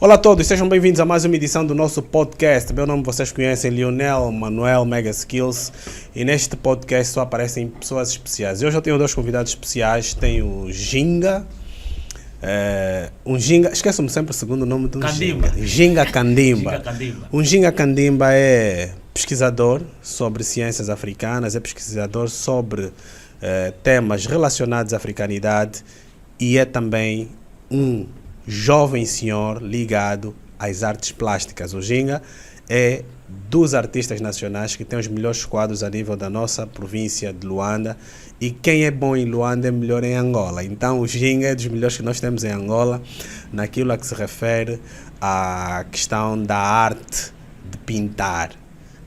Olá a todos, sejam bem-vindos a mais uma edição do nosso podcast. Meu nome vocês conhecem, Lionel Manuel Mega Skills, e neste podcast só aparecem pessoas especiais. Hoje eu tenho dois convidados especiais, tenho o Ginga, esqueço-me sempre o segundo nome do Kandimba. Ginga Kandimba. Ginga Kandimba. O Ginga Kandimba é pesquisador sobre ciências africanas, é pesquisador sobre temas relacionados à africanidade e é também um jovem senhor ligado às artes plásticas. O Ginga é dos artistas nacionais que tem os melhores quadros a nível da nossa província de Luanda, e quem é bom em Luanda é melhor em Angola. Então o Ginga é dos melhores que nós temos em Angola naquilo a que se refere à questão da arte de pintar.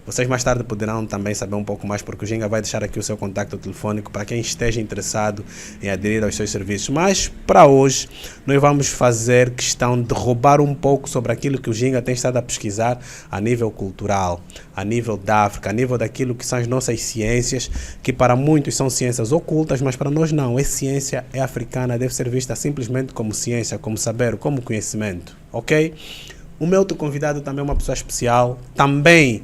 Vocês mais tarde poderão também saber um pouco mais, porque o Ginga vai deixar aqui o seu contacto telefônico para quem esteja interessado em aderir aos seus serviços. Mas, para hoje, nós vamos fazer questão de roubar um pouco sobre aquilo que o Ginga tem estado a pesquisar a nível cultural, a nível da África, a nível daquilo que são as nossas ciências, que para muitos são ciências ocultas, mas para nós não. É ciência, é africana, deve ser vista simplesmente como ciência, como saber, como conhecimento, ok? O meu outro convidado também é uma pessoa especial, também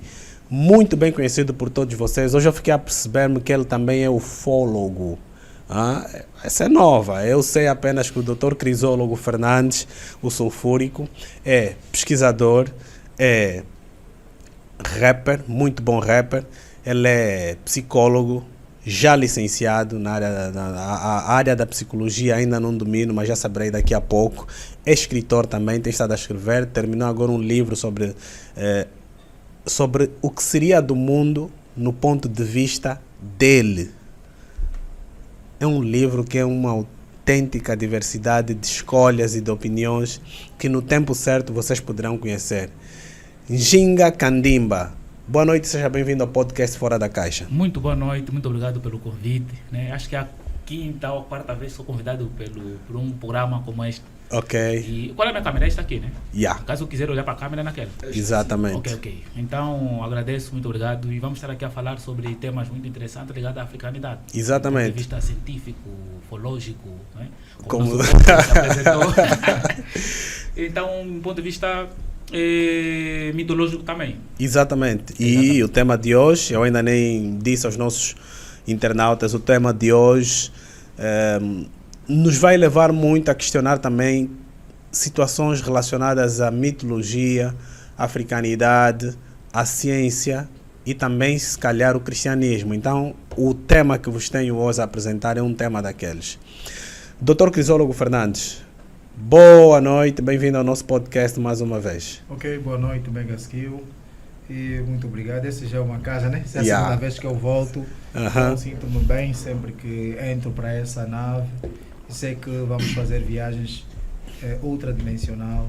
muito bem conhecido por todos vocês. Hoje eu fiquei a perceber-me que ele também é ufólogo. Essa é nova. Eu sei apenas que o Dr. Crisólogo Fernandes, o sulfúrico, é pesquisador, é rapper, muito bom rapper. Ele é psicólogo, já licenciado na área da psicologia, ainda não domino, mas já saberei daqui a pouco. É escritor também, tem estado a escrever, terminou agora um livro sobre o que seria do mundo no ponto de vista dele. É um livro que é uma autêntica diversidade de escolhas e de opiniões que no tempo certo vocês poderão conhecer. Ginga Kandimba, boa noite, seja bem-vindo ao podcast Fora da Caixa. Muito boa noite, muito obrigado pelo convite. Acho que é a quinta ou quarta vez que sou convidado por um programa como este. Ok. E qual é a minha câmera? Esta aqui, né? Yeah. Caso eu quiser olhar para a câmera, é naquela. Exatamente. Ok. Então, agradeço, muito obrigado. E vamos estar aqui a falar sobre temas muito interessantes ligados à africanidade. Exatamente. Do ponto de vista científico, ufológico, né? Como se apresentou. Então, do ponto de vista mitológico também. Exatamente. E o tema de hoje, eu ainda nem disse aos nossos internautas, o tema de hoje nos vai levar muito a questionar também situações relacionadas à mitologia, à africanidade, à ciência e também, se calhar, o cristianismo. Então, o tema que vos tenho hoje a apresentar é um tema daqueles. Dr. Crisólogo Fernandes, boa noite, bem-vindo ao nosso podcast mais uma vez. Ok, boa noite, Mega Skill. E muito obrigado. Essa já é uma casa, né? Essa é a segunda vez que eu volto. Então, sinto-me bem sempre que entro para essa nave. Sei que vamos fazer viagens ultradimensional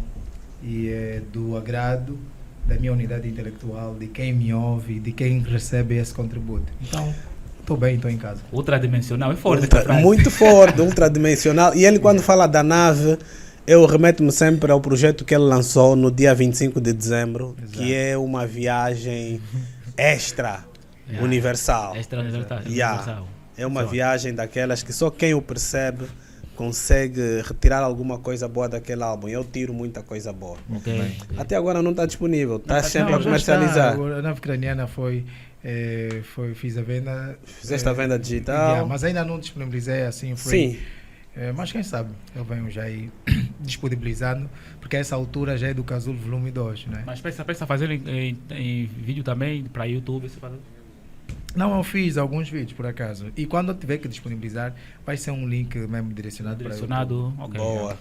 e do agrado da minha unidade intelectual, de quem me ouve, de quem recebe esse contributo. Então, estou bem, estou em casa. Ultradimensional, é forte. Muito forte, ultradimensional. E ele, quando fala da nave, eu remeto-me sempre ao projeto que ele lançou no dia 25 de dezembro, Exato. Que é uma viagem extra-universal. Extra-universal. É uma viagem daquelas que só quem o percebe consegue retirar alguma coisa boa daquele álbum. Eu tiro muita coisa boa. Okay. Até agora não está disponível, está sempre a já comercializar. está. A nave ucraniana fiz a venda. Fizeste a venda digital. Mas ainda não disponibilizei assim free. Sim. Mas quem sabe eu venho já aí disponibilizando, porque a essa altura já é do Casulo Volume 2, né? Mas pensa fazer em vídeo também para YouTube? Você fala? Não, eu fiz alguns vídeos por acaso. E quando eu tiver que disponibilizar, vai ser um link mesmo direcionado para YouTube. Ok. Boa.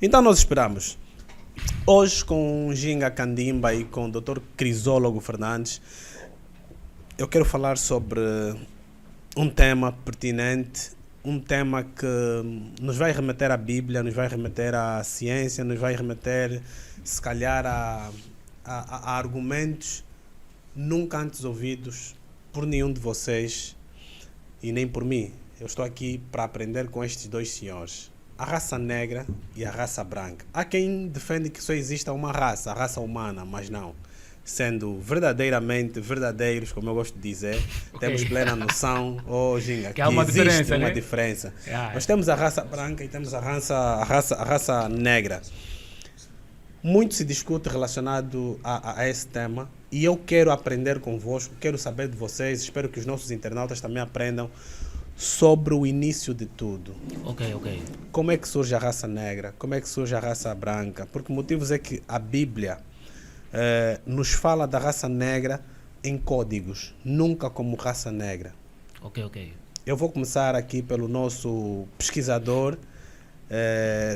Então nós esperamos. Hoje com Ginga Kandimba e com o Dr. Crisólogo Fernandes, eu quero falar sobre um tema pertinente, um tema que nos vai remeter à Bíblia, nos vai remeter à ciência, nos vai remeter, se calhar, a argumentos nunca antes ouvidos por nenhum de vocês e nem por mim. Eu estou aqui para aprender com estes dois senhores, a raça negra e a raça branca. Há quem defende que só exista uma raça, a raça humana, mas não. Sendo verdadeiramente verdadeiros, como eu gosto de dizer, temos plena noção, Ginga, que há uma existe diferença, uma né? diferença. Nós temos a raça branca e temos a raça negra. Muito se discute relacionado a esse tema e eu quero aprender convosco, quero saber de vocês, espero que os nossos internautas também aprendam sobre o início de tudo. Ok. Como é que surge a raça negra? Como é que surge a raça branca? Porque o motivo é que a Bíblia nos fala da raça negra em códigos, nunca como raça negra. Ok. Eu vou começar aqui pelo nosso pesquisador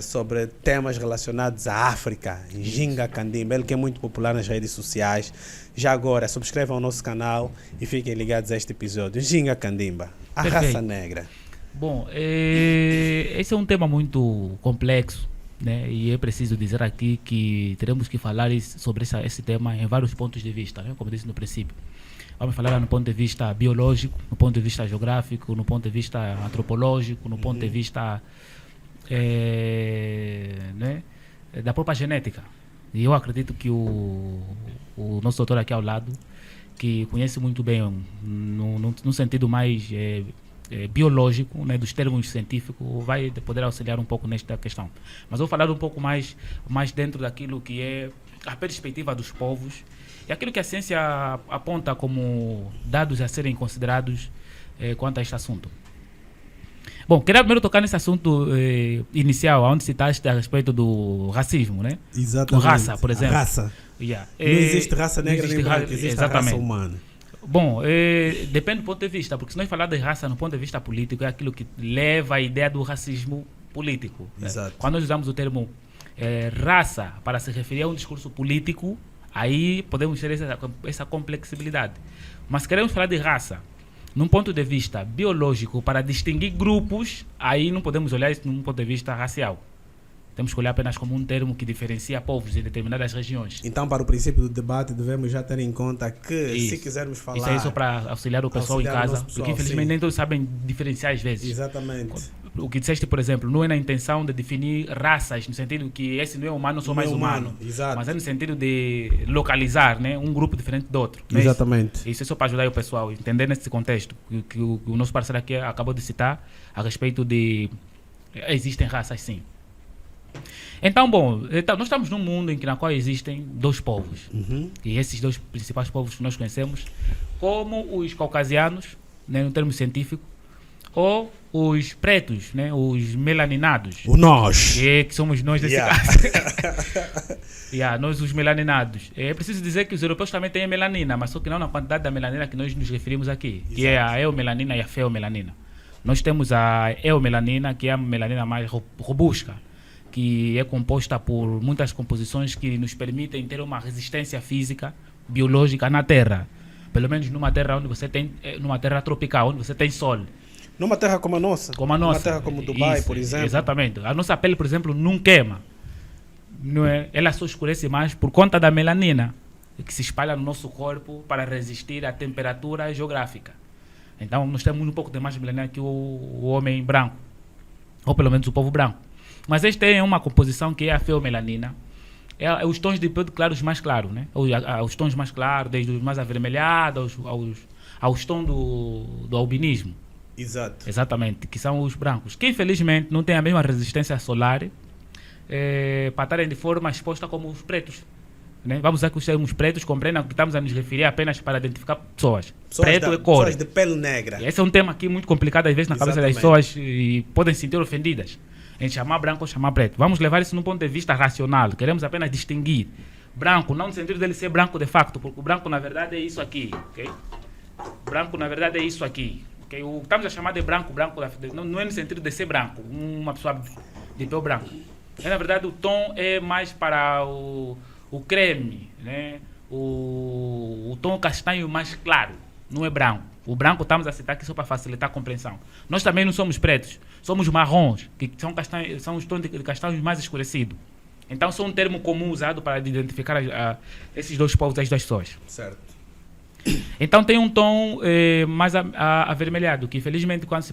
sobre temas relacionados à África, Ginga Kandimba, ele que é muito popular nas redes sociais. Já agora, subscrevam o nosso canal e fiquem ligados a este episódio. Ginga Kandimba, a raça negra. Bom, esse é um tema muito complexo, né? E é preciso dizer aqui que teremos que falar sobre esse tema em vários pontos de vista, né? Como disse no princípio. Vamos falar no ponto de vista biológico, no ponto de vista geográfico, no ponto de vista antropológico, no ponto de vista né, da própria genética. E eu acredito que o nosso doutor aqui ao lado, que conhece muito bem no sentido mais biológico, né, dos termos científicos, vai poder auxiliar um pouco nesta questão. Mas eu vou falar um pouco mais dentro daquilo que é a perspectiva dos povos e aquilo que a ciência aponta como dados a serem considerados quanto a este assunto. Bom, queria primeiro tocar nesse assunto inicial, onde citaste a respeito do racismo, né? Exatamente. Raça, por exemplo. A raça. Yeah. Não existe raça negra nem branca, existe exatamente. a raça humana. Bom, depende do ponto de vista, porque se nós falar de raça no ponto de vista político, é aquilo que leva à ideia do racismo político. Exato. Quando nós usamos o termo raça para se referir a um discurso político, aí podemos ter essa complexibilidade. Mas queremos falar de raça num ponto de vista biológico para distinguir grupos, aí não podemos olhar isso num ponto de vista racial. Temos que olhar apenas como um termo que diferencia povos em determinadas regiões. Então, para o princípio do debate, devemos já ter em conta que, se quisermos falar... Isso aí só para auxiliar o pessoal em casa, porque infelizmente nem todos sabem diferenciar às vezes. Exatamente. O que disseste, por exemplo, não é na intenção de definir raças, no sentido que esse não é humano, eu sou mais humano. Exato. Mas é no sentido de localizar, né, um grupo diferente do outro. Exatamente. Isso é só para ajudar o pessoal a entender nesse contexto que o nosso parceiro aqui acabou de citar a respeito de... Existem raças, sim. Então, nós estamos num mundo na qual existem dois povos. E esses dois principais povos que nós conhecemos, como os caucasianos, né, no termo científico, ou os pretos, né, os melaninados. Nós. Que somos nós nesse caso. Nós os melaninados. É preciso dizer que os europeus também têm melanina, mas só que não na quantidade da melanina que nós nos referimos aqui, que é a eumelanina e a feomelanina. Nós temos a eumelanina, que é a melanina mais robusta, que é composta por muitas composições que nos permitem ter uma resistência física, biológica na Terra. Pelo menos numa terra onde você tem, numa terra tropical, onde você tem sol. Numa terra como a nossa. Numa terra como Dubai, isso, por exemplo. Exatamente. A nossa pele, por exemplo, não queima. Não é? Ela só escurece mais por conta da melanina, que se espalha no nosso corpo para resistir à temperatura geográfica. Então, nós temos um pouco de mais melanina que o homem branco, ou pelo menos o povo branco. Mas eles têm uma composição que é a feomelanina. É os tons de pele claros mais claros, né? Os tons mais claros, desde os mais avermelhados aos tons do albinismo. Exato. Exatamente, que são os brancos, que infelizmente não têm a mesma resistência solar para estarem de forma exposta como os pretos. Né? Vamos dizer que os termos pretos compreendem que estamos a nos referir apenas para identificar pessoas. Preto é cor. Pessoas de pele negra. Esse é um tema aqui muito complicado às vezes na cabeça das pessoas e podem se sentir ofendidas em chamar branco ou chamar preto. Vamos levar isso num ponto de vista racional. Queremos apenas distinguir branco, não no sentido dele ser branco de facto, porque o branco na verdade é isso aqui. Okay? Branco na verdade é isso aqui. Okay? O que estamos a chamar de branco não é no sentido de ser branco, uma pessoa de pele branco. Na verdade o tom é mais para o creme, né? O tom castanho mais claro, não é branco. O branco estamos a citar aqui só para facilitar a compreensão. Nós também não somos pretos, somos marrons, que são os tons de castanhos mais escurecidos. Então, são um termo comum usado para identificar esses dois povos, as duas pessoas. Certo. Então, tem um tom mais avermelhado, que infelizmente, quando se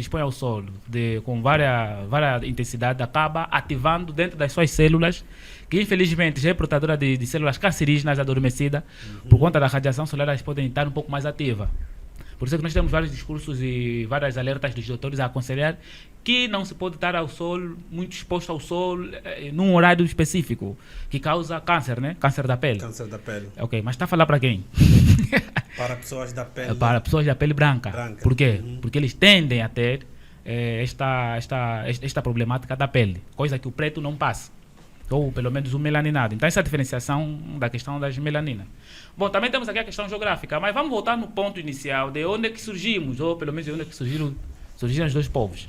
expõe ao sol com várias intensidade, acaba ativando dentro das suas células, que infelizmente já é portadora de células cancerígenas adormecidas. Por conta da radiação solar, elas podem estar um pouco mais ativas. Por isso é que nós temos vários discursos e várias alertas dos doutores a aconselhar que não se pode estar ao sol, muito exposto ao sol, num horário específico, que causa câncer, né? Câncer da pele. Câncer da pele. Ok, mas está a falar para quem? Para pessoas da pele. Para pessoas da pele branca. Por quê? Uhum. Porque eles tendem a ter esta problemática da pele, coisa que o preto não passa. Ou pelo menos o melaninado. Então essa é a diferenciação da questão das melaninas. Bom, também temos aqui a questão geográfica, mas vamos voltar no ponto inicial, de onde é que surgimos, ou pelo menos de onde é que surgiram os dois povos.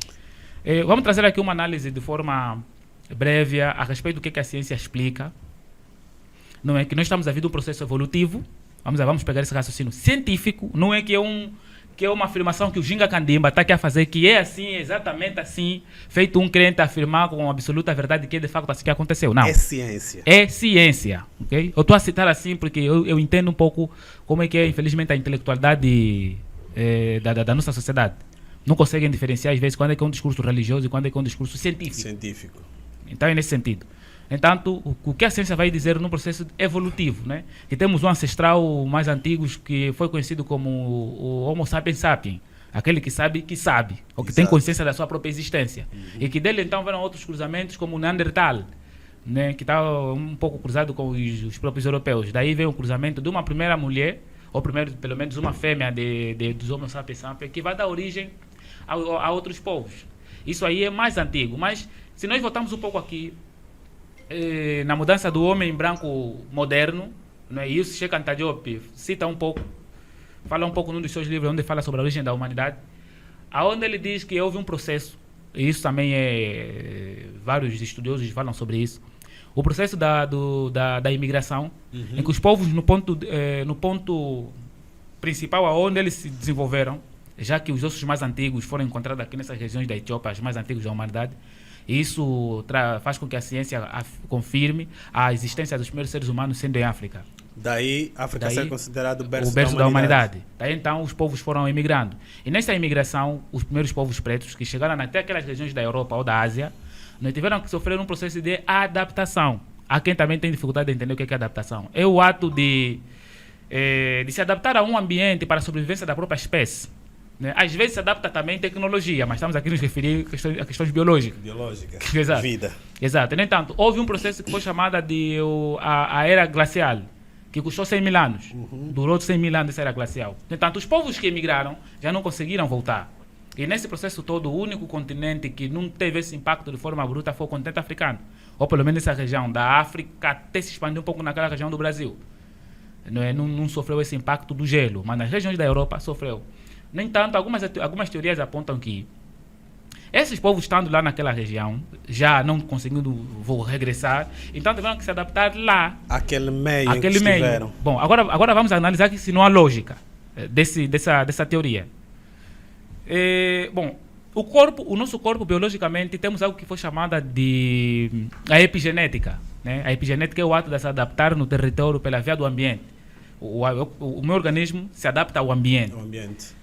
Vamos trazer aqui uma análise de forma breve a respeito do que a ciência explica. Não é que nós estamos a vir de um processo evolutivo, vamos pegar esse raciocínio científico, não é que é uma afirmação que o Ginga Kandimba está aqui a fazer, que é assim, exatamente assim, feito um crente afirmar com absoluta verdade que é de facto assim que aconteceu. Não. É ciência. É ciência, ok? Eu estou a citar assim porque eu entendo um pouco como é que é, infelizmente, a intelectualidade da nossa sociedade. Não conseguem diferenciar, às vezes, quando é que é um discurso religioso e quando é que é um discurso científico. Então, é nesse sentido. Entanto, o que a ciência vai dizer num processo evolutivo, né? Que temos um ancestral mais antigo que foi conhecido como o Homo sapiens sapiens, aquele que sabe, ou que tem consciência da sua própria existência. E que dele, então, vieram outros cruzamentos como o Neandertal, né? Que está um pouco cruzado com os próprios europeus. Daí veio o cruzamento de uma primeira mulher, ou primeiro, pelo menos uma fêmea dos Homo sapiens sapiens, que vai dar origem a outros povos. Isso aí é mais antigo, mas se nós voltarmos um pouco aqui, na mudança do homem branco moderno, né, e isso Cheikh Anta Diop cita um pouco, fala um pouco num dos seus livros onde fala sobre a origem da humanidade, aonde ele diz que houve um processo, e isso também vários estudiosos falam sobre isso, o processo da imigração, em que os povos no ponto principal aonde eles se desenvolveram, já que os ossos mais antigos foram encontrados aqui nessas regiões da Etiópia, os mais antigos da humanidade. Isso faz com que a ciência confirme a existência dos primeiros seres humanos sendo em África. Daí, África ser considerado o berço da humanidade. Daí, então, os povos foram emigrando. E nessa imigração, os primeiros povos pretos que chegaram até aquelas regiões da Europa ou da Ásia, tiveram que sofrer um processo de adaptação. Há quem também tem dificuldade de entender o que é adaptação. É o ato de se adaptar a um ambiente para a sobrevivência da própria espécie. Né? Às vezes se adapta também tecnologia, mas estamos aqui a nos referir a questões biológicas. Exato. Vida. Exato. No entanto, houve um processo que foi chamado de a Era Glacial, que custou 100 mil anos. Durou 100 mil anos essa Era Glacial. No entanto, os povos que emigraram já não conseguiram voltar. E nesse processo todo, o único continente que não teve esse impacto de forma bruta foi o continente africano. Ou pelo menos essa região da África até se expandiu um pouco naquela região do Brasil. Não sofreu esse impacto do gelo, mas nas regiões da Europa sofreu. No entanto, algumas teorias apontam que esses povos estando lá naquela região, já não conseguindo regressar, então tiveram que se adaptar lá. Aquele meio em que estiveram. Bom, agora vamos analisar que se não há lógica dessa teoria. Bom, o nosso corpo, biologicamente, temos algo que foi chamada de a epigenética. Né? A epigenética é o ato de se adaptar no território pela via do ambiente. O meu organismo se adapta ao ambiente.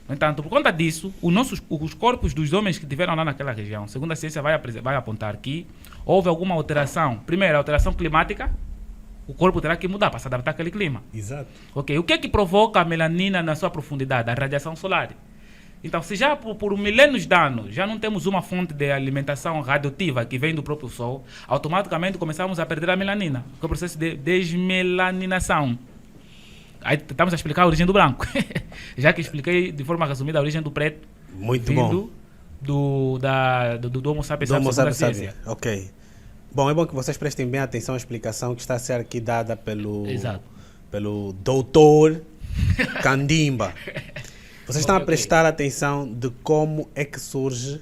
No entanto, por conta disso, os corpos dos homens que estiveram lá naquela região, segundo a ciência vai apontar que houve alguma alteração. Primeiro, a alteração climática, o corpo terá que mudar para se adaptar àquele clima. Exato. Okay. O que é que provoca a melanina na sua profundidade? A radiação solar. Então, se já por milênios de anos já não temos uma fonte de alimentação radioativa que vem do próprio Sol, automaticamente começamos a perder a melanina, que é o processo de desmelaninação. Aí estamos a explicar a origem do branco. Já que expliquei de forma resumida a origem do preto. Muito bom. Do Homo sapiens sapiens. Ok. Bom, é bom que vocês prestem bem atenção à explicação que está a ser aqui dada pelo doutor Kandimba. Vocês estão a prestar atenção de como é desmelaninização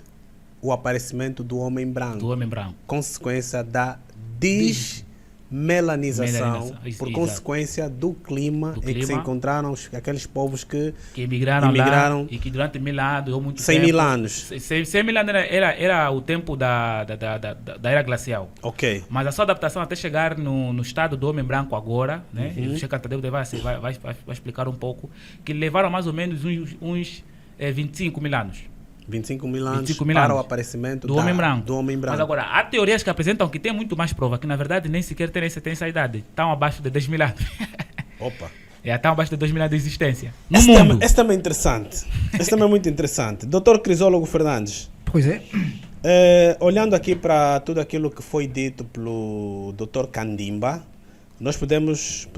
o aparecimento do homem branco. Consequência da melanização, por consequência do clima em que se encontraram aqueles povos que emigraram lá, e que durante 1000 anos ou muito 100 mil anos. 100 mil anos era o tempo da Era Glacial. Ok. Mas a sua adaptação até chegar no estado do homem branco agora, né? O Cheikh Anta Diop vai explicar um pouco, que levaram mais ou menos uns 25 mil anos. 25 mil anos para o aparecimento do homem branco. Mas agora, há teorias que apresentam que tem muito mais prova, que na verdade nem sequer tem essa idade. Estão abaixo de 10 mil anos. Opa! É até abaixo de 2000 anos de existência. No Esse mundo. esse também é interessante. Esse também é muito interessante. Dr. Crisólogo Fernandes, Pois é. olhando aqui para tudo aquilo que foi dito pelo Dr. Kandimba, nós podemos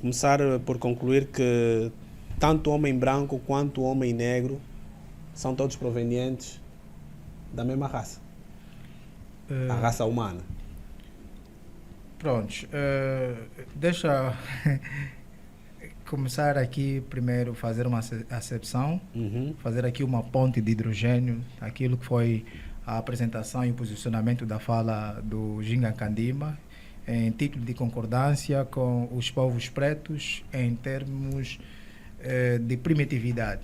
começar por concluir que tanto o homem branco quanto o homem negro são todos provenientes da mesma raça, a raça humana. Prontos. Deixa começar aqui primeiro fazer uma acepção, fazer aqui uma ponte de hidrogênio, aquilo que foi a apresentação e o posicionamento da fala do Ginga Kandimba, em título de concordância com os povos pretos em termos de primitividade.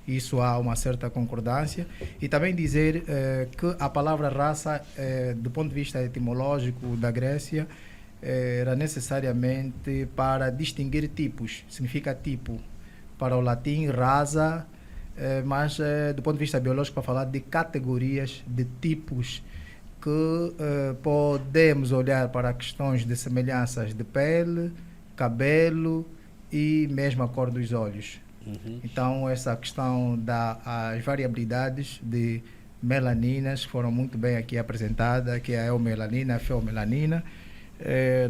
Isso há uma certa concordância. E também dizer que a palavra raça, do ponto de vista etimológico da Grécia, era necessariamente para distinguir tipos, significa tipo. Para o latim, raça, mas do ponto de vista biológico, para falar de categorias, de tipos, que podemos olhar para questões de semelhanças de pele, cabelo e mesmo a cor dos olhos. Então, essa questão das variabilidades de melaninas foram muito bem aqui apresentadas, que é a eumelanina, a feomelanina,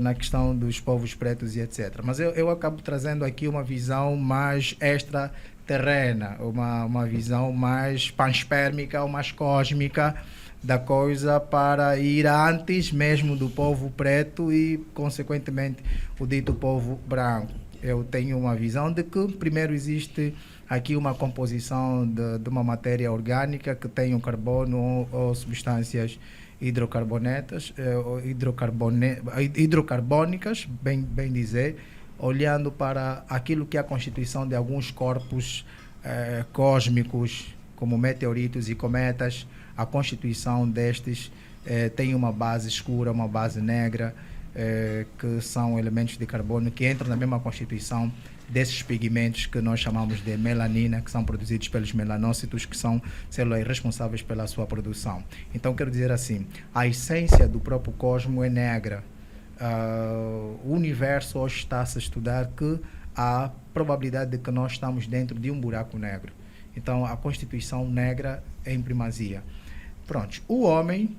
na questão dos povos pretos e etc. Mas eu acabo trazendo aqui uma visão mais extraterrena, uma visão mais panspérmica ou mais cósmica da coisa, para ir antes mesmo do povo preto e, consequentemente, o dito povo branco. Eu tenho uma visão de que primeiro existe aqui uma composição de uma matéria orgânica que tem um carbono ou substâncias hidrocarbônicas, bem dizer, olhando para aquilo que é a constituição de alguns corpos cósmicos, como meteoritos e cometas. A constituição destes tem uma base escura, uma base negra, que são elementos de carbono que entram na mesma constituição desses pigmentos que nós chamamos de melanina, que são produzidos pelos melanócitos, que são células responsáveis pela sua produção. Então, quero dizer assim, a essência do próprio cosmos é negra. O universo hoje está-se a estudar que há probabilidade de que nós estamos dentro de um buraco negro. Então, a constituição negra é em primazia. Pronto, o homem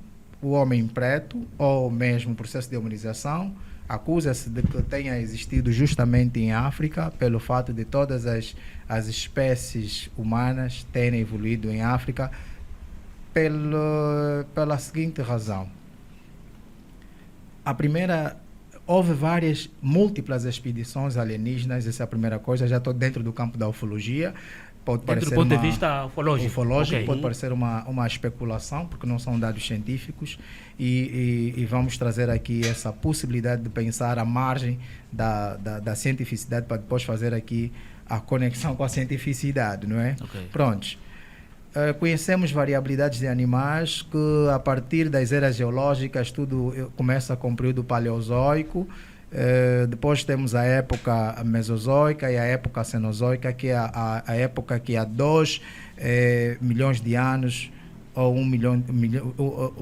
preto, ou mesmo o processo de humanização, acusa-se de que tenha existido justamente em África, pelo fato de todas as espécies humanas terem evoluído em África, pela seguinte razão. A primeira, houve múltiplas expedições alienígenas, essa é a primeira coisa, já estou dentro do campo da ufologia. Pode dentro do ponto de vista ufológico. Okay. Pode parecer uma especulação, porque não são dados científicos, e vamos trazer aqui essa possibilidade de pensar à margem da cientificidade, para depois fazer aqui a conexão com a cientificidade, não é? Okay. Prontos. Conhecemos variabilidades de animais que, a partir das eras geológicas, tudo começa com o período paleozoico. Depois temos a época mesozoica e a época cenozoica, que é a época que há 2 milhões de anos, ou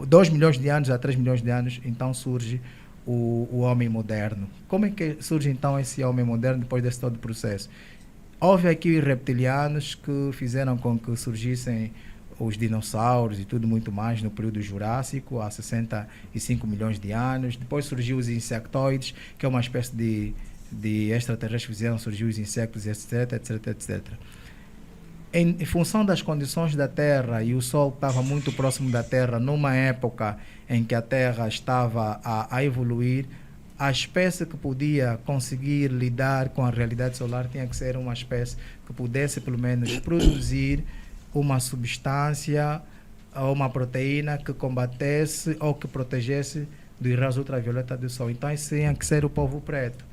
2 milhões de anos a 3 milhões de anos, então surge o homem moderno. Como é que surge então esse homem moderno depois desse todo processo? Houve aqui reptilianos que fizeram com que surgissem os dinossauros e tudo muito mais no período Jurássico, há 65 milhões de anos. Depois surgiu os insectoides, que é uma espécie de extraterrestres que fizeram surgir os insectos, etc, etc, etc. Em função das condições da Terra, e o Sol estava muito próximo da Terra, numa época em que a Terra estava a evoluir, a espécie que podia conseguir lidar com a realidade solar tinha que ser uma espécie que pudesse, pelo menos, produzir uma substância ou uma proteína que combatesse ou que protegesse dos raios ultravioletas do Sol. Então, esse tinha que ser o povo preto.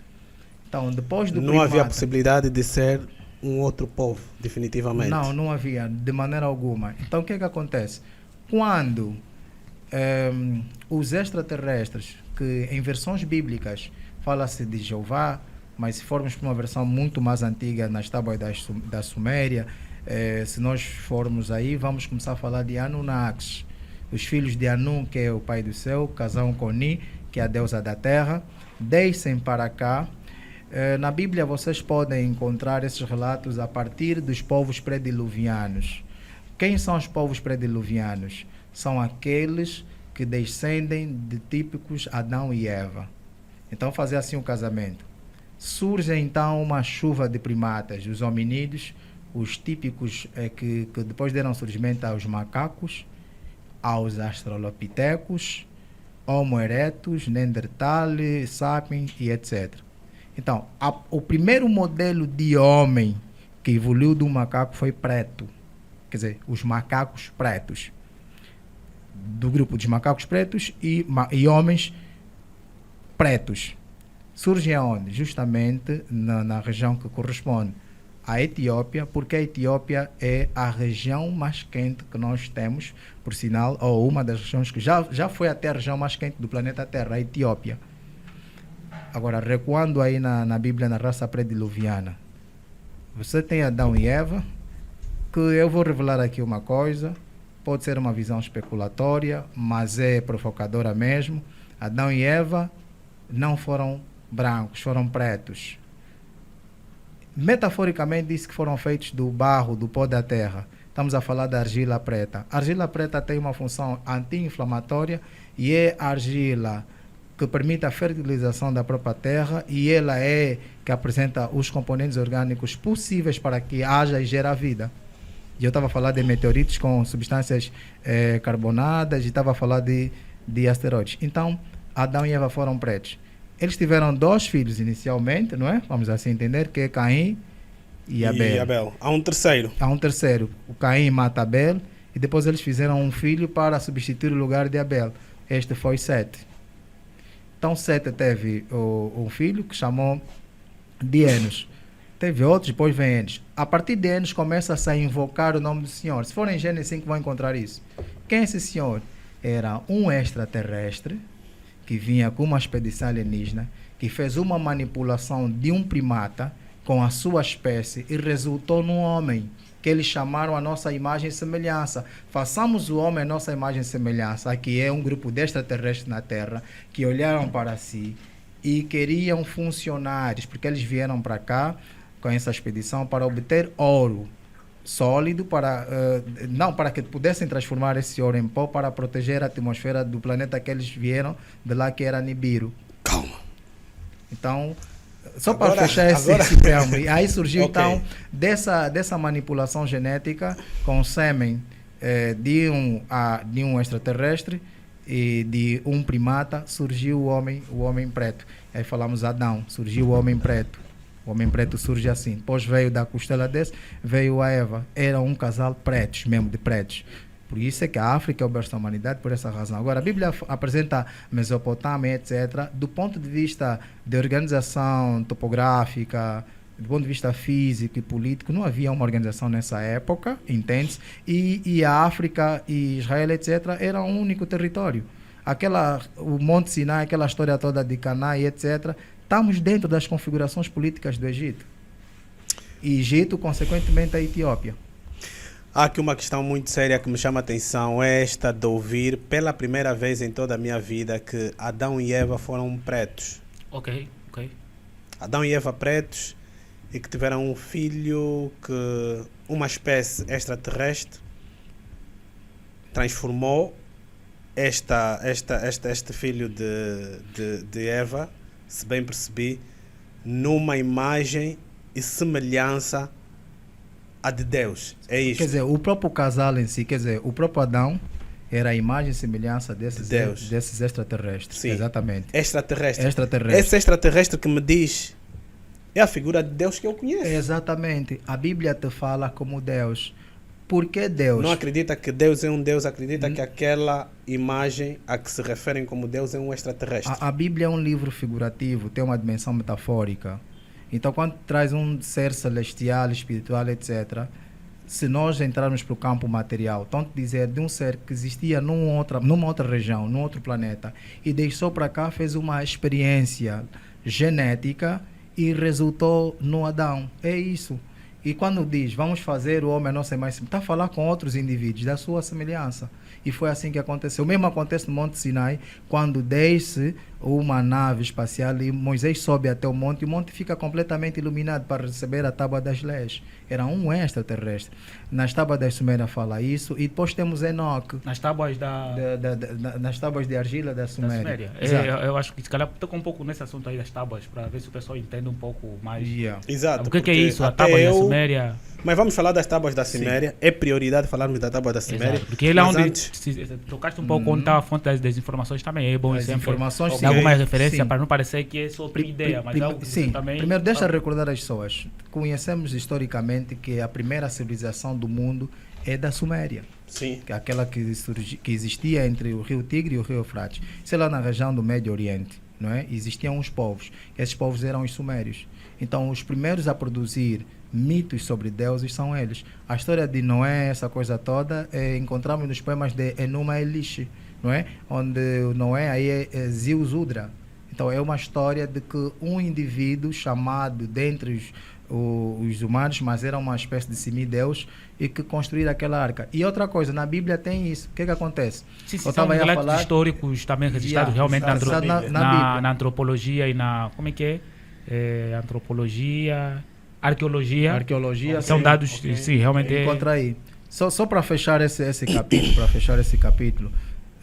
Então, depois do Não havia possibilidade de ser um outro povo, definitivamente. Não havia, de maneira alguma. Então, o que acontece? Quando os extraterrestres, que em versões bíblicas fala-se de Jeová, mas se formos para uma versão muito mais antiga, nas tábuas da Suméria, se nós formos aí, vamos começar a falar de Anunnakis, os filhos de Anu, que é o pai do céu, casam com Ni, que é a deusa da terra, descem para cá, Na Bíblia vocês podem encontrar esses relatos a partir dos povos pré-diluvianos. Quem são os povos pré-diluvianos? São aqueles que descendem de típicos Adão e Eva. Então, fazer assim um casamento. Surge então uma chuva de primatas, os hominídeos, os típicos que depois deram surgimento aos macacos, aos australopitecos, Homo erectus, Neandertal, Sapiens e etc. Então, o primeiro modelo de homem que evoluiu do macaco foi preto. Quer dizer, os macacos pretos. Do grupo dos macacos pretos e homens pretos. Surgem aonde? Justamente na região que corresponde à Etiópia, porque a Etiópia é a região mais quente que nós temos, por sinal, ou uma das regiões que já foi até a região mais quente do planeta Terra, a Etiópia. Agora, recuando aí na Bíblia, na raça pré-diluviana, você tem Adão e Eva, que eu vou revelar aqui uma coisa, pode ser uma visão especulatória, mas é provocadora mesmo. Adão e Eva não foram brancos, foram pretos. Metaforicamente diz que foram feitos do barro, do pó da terra. Estamos a falar da argila preta. A argila preta tem uma função anti-inflamatória e é argila que permite a fertilização da própria terra, e ela é que apresenta os componentes orgânicos possíveis para que haja e gera vida. E eu estava a falar de meteoritos com substâncias carbonadas, e estava a falar de asteroides. Então, Adão e Eva foram pretos. Eles tiveram 2 filhos inicialmente, não é? Vamos assim entender, que é Caim e Abel. Há um terceiro. Há um terceiro. O Caim mata Abel, e depois eles fizeram um filho para substituir o lugar de Abel. Este foi Sete. Então Sete teve um filho que chamou de Enos. Teve outros, depois vem Enos. A partir de Enos começa-se a invocar o nome do Senhor. Se forem em Gênesis 5 vão encontrar isso. Quem é esse Senhor? Era um extraterrestre que vinha com uma expedição alienígena, que fez uma manipulação de um primata com a sua espécie e resultou num homem, que eles chamaram a nossa imagem e semelhança. Façamos o homem a nossa imagem e semelhança. Aqui é um grupo de extraterrestres na Terra que olharam para si e queriam funcionários, porque eles vieram para cá com essa expedição para obter ouro sólido, não para que pudessem transformar esse ouro em pó, para proteger a atmosfera do planeta que eles vieram de lá, que era Nibiru. Calma. Então, só para fechar esse preâmbulo, e aí surgiu então dessa manipulação genética com sêmen de um extraterrestre e de um primata, surgiu o homem preto. Aí falamos Adão, surgiu o homem preto. O homem preto surge assim. Depois veio da costela desse, veio a Eva. Era um casal pretos, mesmo de pretos. Por isso é que a África é o berço da humanidade, por essa razão. Agora, a Bíblia apresenta Mesopotâmia, etc., do ponto de vista de organização topográfica, do ponto de vista físico e político, não havia uma organização nessa época, entende-se? E a África e Israel, etc., era um único território. O Monte Sinai, aquela história toda de Canaã e etc., estamos dentro das configurações políticas do Egito. E Egito, consequentemente, a Etiópia. Há aqui uma questão muito séria que me chama a atenção, esta de ouvir pela primeira vez em toda a minha vida que Adão e Eva foram pretos. Ok. Adão e Eva pretos, e que tiveram um filho que uma espécie extraterrestre transformou este filho de Eva, se bem percebi, numa imagem e semelhança a de Deus. É isto. Quer dizer, o próprio casal em si, quer dizer, o próprio Adão era a imagem e semelhança desses extraterrestres. Sim. Exatamente. Extraterrestre. Extraterrestre. Esse extraterrestre que me diz é a figura de Deus que eu conheço. Exatamente. A Bíblia te fala como Deus. Por que Deus? Não acredita que Deus é um Deus, acredita que aquela imagem a que se referem como Deus é um extraterrestre. A Bíblia é um livro figurativo, tem uma dimensão metafórica. Então, quando traz um ser celestial, espiritual, etc., se nós entrarmos para o campo material, tanto dizer de um ser que existia numa outra região, num outro planeta, e deixou para cá, fez uma experiência genética e resultou no Adão. É isso. E quando diz, vamos fazer o homem a nossa imagem, está a falar com outros indivíduos da sua semelhança. E foi assim que aconteceu. O mesmo acontece no Monte Sinai, quando desce uma nave espacial e Moisés sobe até o monte e o monte fica completamente iluminado para receber a Tábua das Leis. Era um extraterrestre. Nas Tábuas da Suméria fala isso e depois temos Enoque. Nas tábuas nas tábuas de argila da Suméria. Eu acho que se calhar toca um pouco nesse assunto aí das tábuas para ver se o pessoal entende um pouco mais. Exato. O que é isso? A tábua da Suméria. Mas vamos falar das tábuas da Suméria. É prioridade falarmos da tábua da Suméria. Exato, porque ele é onde tocaste um pouco onde está a fonte das informações também. É bom as sempre informações, dar alguma referência para não parecer que é só ideia, mas algo sim. Também. Primeiro, deixa recordar as pessoas. Conhecemos historicamente que a primeira civilização do mundo é da Suméria. Sim. Que é aquela que existia entre o rio Tigre e o rio Eufrates. Isso é lá na região do Médio Oriente, não é? Existiam uns povos. Esses povos eram os sumérios. Então, os primeiros a produzir mitos sobre deuses são eles. A história de Noé, essa coisa toda, encontramos nos poemas de Enuma Elish, não é? Onde Noé aí é Ziusudra. Então, é uma história de que um indivíduo chamado dentre os humanos, mas era uma espécie de semideus, e que construíram aquela arca. E outra coisa, na Bíblia tem isso. O que acontece? Sim, são relatos históricos também registrados realmente na antropologia e na... Como é que é? Antropologia, arqueologia. São dados, sim, realmente... Encontra aí. Só para fechar esse capítulo,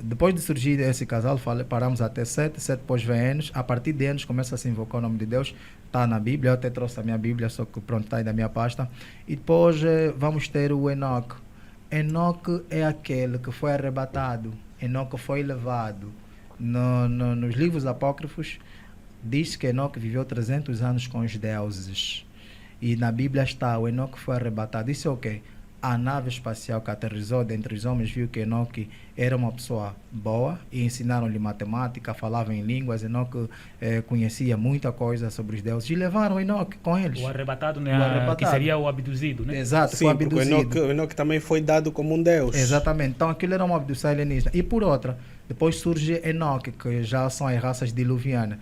depois de surgir esse casal, paramos até 7, depois vem Enos, a partir de Enos começa a se invocar o nome de Deus, está na Bíblia, eu até trouxe a minha Bíblia, só que pronto, está aí na minha pasta, e depois vamos ter o Enoque. Enoque é aquele que foi arrebatado, Enoque foi levado. Nos livros apócrifos, diz que Enoque viveu 300 anos com os deuses, e na Bíblia está, o Enoque foi arrebatado. Isso é o quê? A nave espacial que aterrissou dentre os homens viu que Enoque era uma pessoa boa e ensinaram-lhe matemática, falava em línguas. Enoque conhecia muita coisa sobre os deuses e levaram Enoque com eles. O arrebatado, né? Que seria o abduzido, né? Exato, sim, foi abduzido. O Enoque também foi dado como um deus. Exatamente, então aquilo era uma abdução alienígena. E por outra, depois surge Enoque, que já são as raças diluvianas.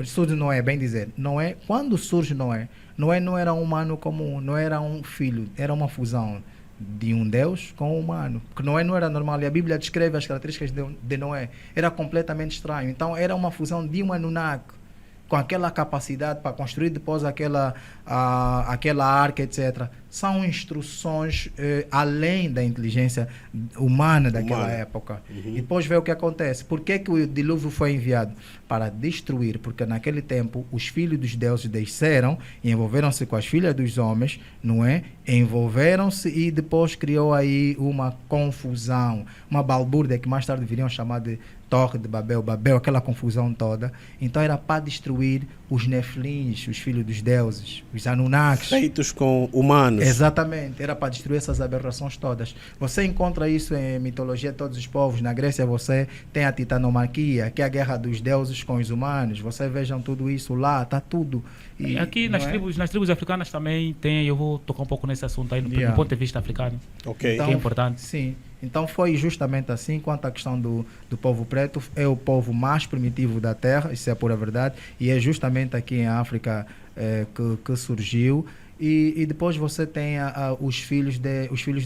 Surge Noé, bem dizer. Noé, quando surge Noé não era um humano comum, não era um filho, era uma fusão de um Deus com um humano. Porque Noé não era normal, e a Bíblia descreve as características de Noé. Era completamente estranho. Então era uma fusão de um Anunnaki, com aquela capacidade para construir depois aquela arca, etc. São instruções além da inteligência humana daquela época. E depois vê o que acontece. Por que o dilúvio foi enviado? Para destruir, porque naquele tempo os filhos dos deuses desceram e envolveram-se com as filhas dos homens, não é? Envolveram-se e depois criou aí uma confusão, uma balbúrdia que mais tarde viriam chamar de Torre de Babel, aquela confusão toda. Então era para destruir os Nefilins, os filhos dos deuses, os Anunnakis. Feitos com humanos. Exatamente, era para destruir essas aberrações todas. Você encontra isso em mitologia de todos os povos. Na Grécia você tem a titanomaquia, que é a guerra dos deuses com os humanos. Você vejam tudo isso lá, está tudo. E aqui nas tribos africanas também tem, eu vou tocar um pouco nesse assunto aí, do ponto de vista africano. Ok. Então, que é importante. Sim. Então foi justamente assim. Quanto à questão do povo preto, é o povo mais primitivo da Terra, isso é a pura verdade, e é justamente aqui em África que surgiu. E depois você tem os filhos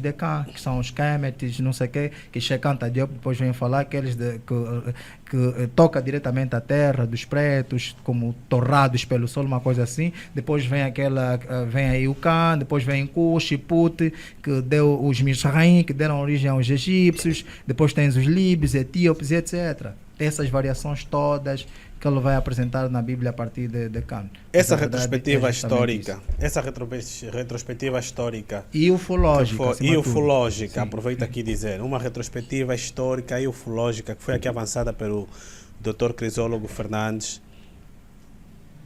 de Cã, que são os Kemetes, não sei o quê, que Shekanta Diop depois vem falar, aqueles que toca diretamente a terra dos pretos, como torrados pelo sol, uma coisa assim. Depois vem aí o Cã, depois vem Cush, Put, que deu os Mizraim, que deram origem aos egípcios. Depois tens os líbios, etíopes, etc. Tem essas variações todas que ele vai apresentar na Bíblia a partir de Cã. Essa retrospectiva histórica, retrospectiva histórica e ufológica, aproveito aqui dizer, uma retrospectiva histórica e ufológica que foi aqui avançada pelo Dr. Crisólogo Fernandes,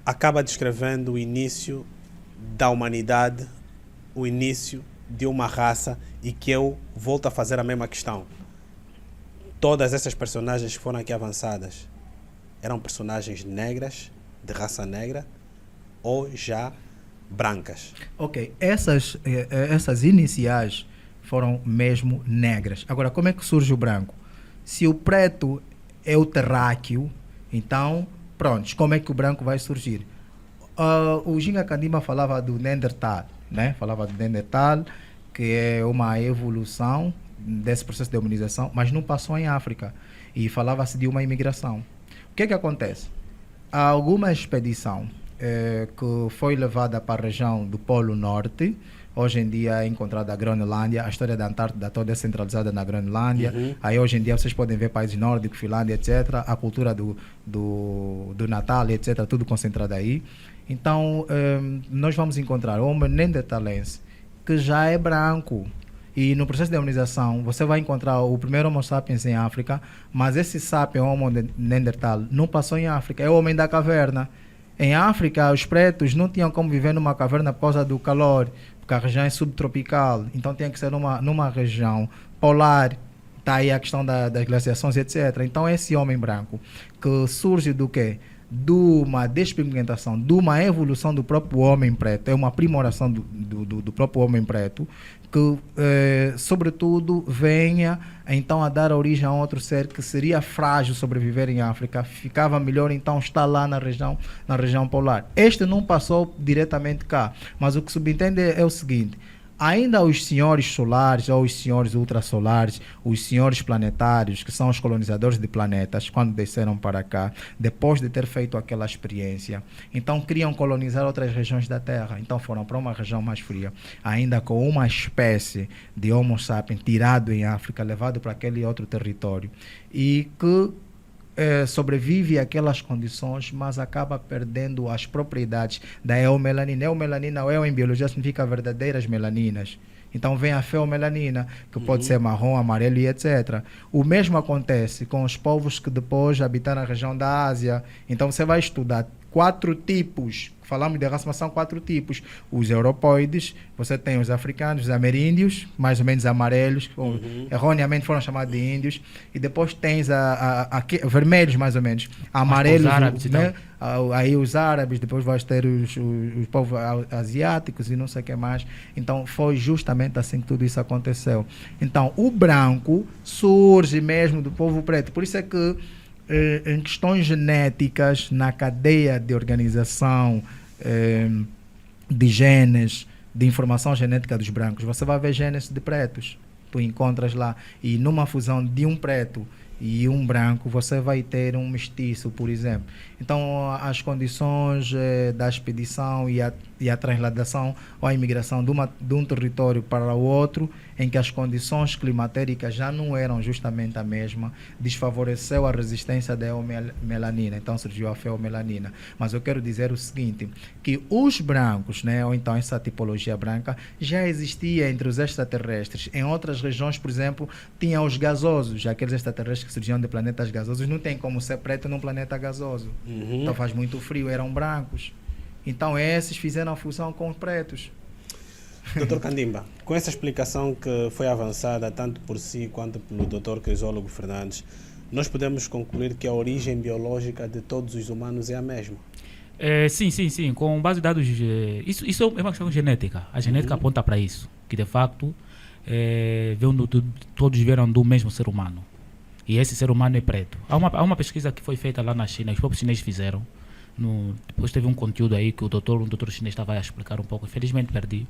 acaba descrevendo o início da humanidade, o início de uma raça, e que eu volto a fazer a mesma questão. Todas essas personagens que foram aqui avançadas eram personagens negras, de raça negra, ou já brancas? Ok, essas iniciais foram mesmo negras. Agora, como é que surge o branco? Se o preto é o terráqueo, então, pronto, como é que o branco vai surgir? O Ginga Kandima falava do Neandertal, né? Falava do Neandertal, que é uma evolução desse processo de humanização, mas não passou em África. E falava-se de uma imigração. O que acontece? Há alguma expedição que foi levada para a região do Polo Norte. Hoje em dia é encontrada a Groenlândia, a história da Antártida toda é centralizada na Groenlândia. Aí hoje em dia vocês podem ver países nórdicos, Finlândia, etc. A cultura do Natal, etc. Tudo concentrado aí. Então, nós vamos encontrar o Homo neanderthalense, que já é branco. E no processo de humanização, você vai encontrar o primeiro Homo sapiens em África, mas esse sapiens, Homo neanderthal, não passou em África, é o homem da caverna. Em África, os pretos não tinham como viver numa caverna por causa do calor, porque a região é subtropical, então tinha que ser numa região polar. Está aí a questão das glaciações, etc. Então, esse homem branco, que surge do quê? De uma despigmentação, de uma evolução do próprio homem preto, é uma aprimoração do próprio homem preto, que, sobretudo, venha então a dar origem a outro ser que seria frágil sobreviver em África, ficava melhor então estar lá na região polar. Este não passou diretamente cá, mas o que subentende é o seguinte: ainda os senhores solares ou os senhores ultrassolares, os senhores planetários, que são os colonizadores de planetas, quando desceram para cá, depois de ter feito aquela experiência, então queriam colonizar outras regiões da Terra. Então foram para uma região mais fria, ainda com uma espécie de Homo sapiens tirado em África, levado para aquele outro território, e que sobrevive àquelas condições, mas acaba perdendo as propriedades da eumelanina. Eumelanina, ou em biologia, significa verdadeiras melaninas. Então vem a feomelanina, que pode ser marrom, amarelo e etc. O mesmo acontece com os povos que depois habitaram a região da Ásia. Então você vai estudar 4 tipos, falamos de raça, mas são 4 tipos. Os europoides, você tem os africanos, os ameríndios, mais ou menos amarelos, erroneamente foram chamados de índios, e depois tens vermelhos, mais ou menos, amarelos, os árabes, né? Aí os árabes, depois vais ter os povos asiáticos e não sei o que mais. Então foi justamente assim que tudo isso aconteceu. Então o branco surge mesmo do povo preto, por isso é que em questões genéticas, na cadeia de organização de genes, de informação genética dos brancos, você vai ver genes de pretos. Tu encontras lá, e numa fusão de um preto e um branco, você vai ter um mestiço, por exemplo. Então, as condições da expedição e a transladação ou a imigração de um território para o outro, em que as condições climatéricas já não eram justamente a mesma, desfavoreceu a resistência da melanina, então surgiu a feomelanina. Mas eu quero dizer o seguinte, que os brancos, né, ou então essa tipologia branca, já existia entre os extraterrestres. Em outras regiões, por exemplo, tinha os gasosos, aqueles extraterrestres que surgiam de planetas gasosos, não tem como ser preto num planeta gasoso. Então faz muito frio, eram brancos. Então esses fizeram a fusão com os pretos. Dr. Candimba, com essa explicação que foi avançada tanto por si quanto pelo Dr. Crisólogo Fernandes, nós podemos concluir que a origem biológica de todos os humanos é a mesma? Sim. Com base em dados... Isso é uma questão genética. A genética aponta para isso. Que, de facto, todos vieram do mesmo ser humano. E esse ser humano é preto. Há uma pesquisa que foi feita lá na China, os próprios chineses fizeram. Depois teve um conteúdo aí que um doutor chinês estava a explicar um pouco, infelizmente perdi,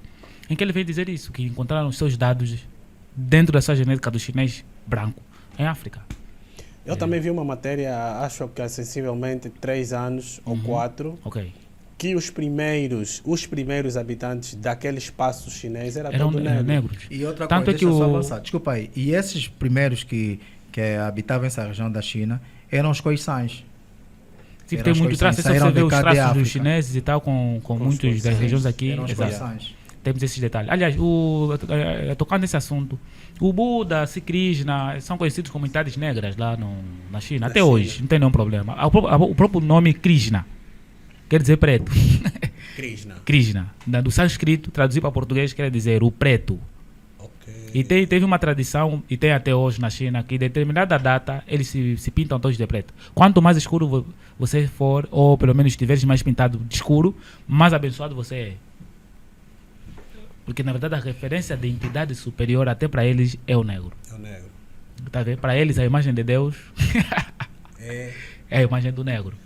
em que ele veio dizer isso, que encontraram os seus dados dentro dessa genética do chinês branco, em África. Eu também vi uma matéria, acho que há sensivelmente 3 anos ou 4, que os primeiros habitantes daquele espaço chinês eram negros. E outra coisa, deixa eu só avançar, desculpa aí, e esses primeiros que habitavam essa região da China eram os khoisans. Tipo, tem muito traço, você vê os traços dos chineses e tal, com muitos das regiões aqui. Temos esses detalhes. Aliás, tocando nesse assunto, o Buda, Sri Krishna são conhecidos como entidades negras lá na China, até hoje, não tem nenhum problema. O próprio nome Krishna quer dizer preto. Krishna. Do sânscrito, traduzir para português, quer dizer o preto. E teve uma tradição, e tem até hoje na China, que em determinada data eles se pintam todos de preto. Quanto mais escuro você for, ou pelo menos estiveres mais pintado de escuro, mais abençoado você é. Porque na verdade a referência de entidade superior até para eles é o negro. Tá vendo? Para eles a imagem de Deus é a imagem do negro.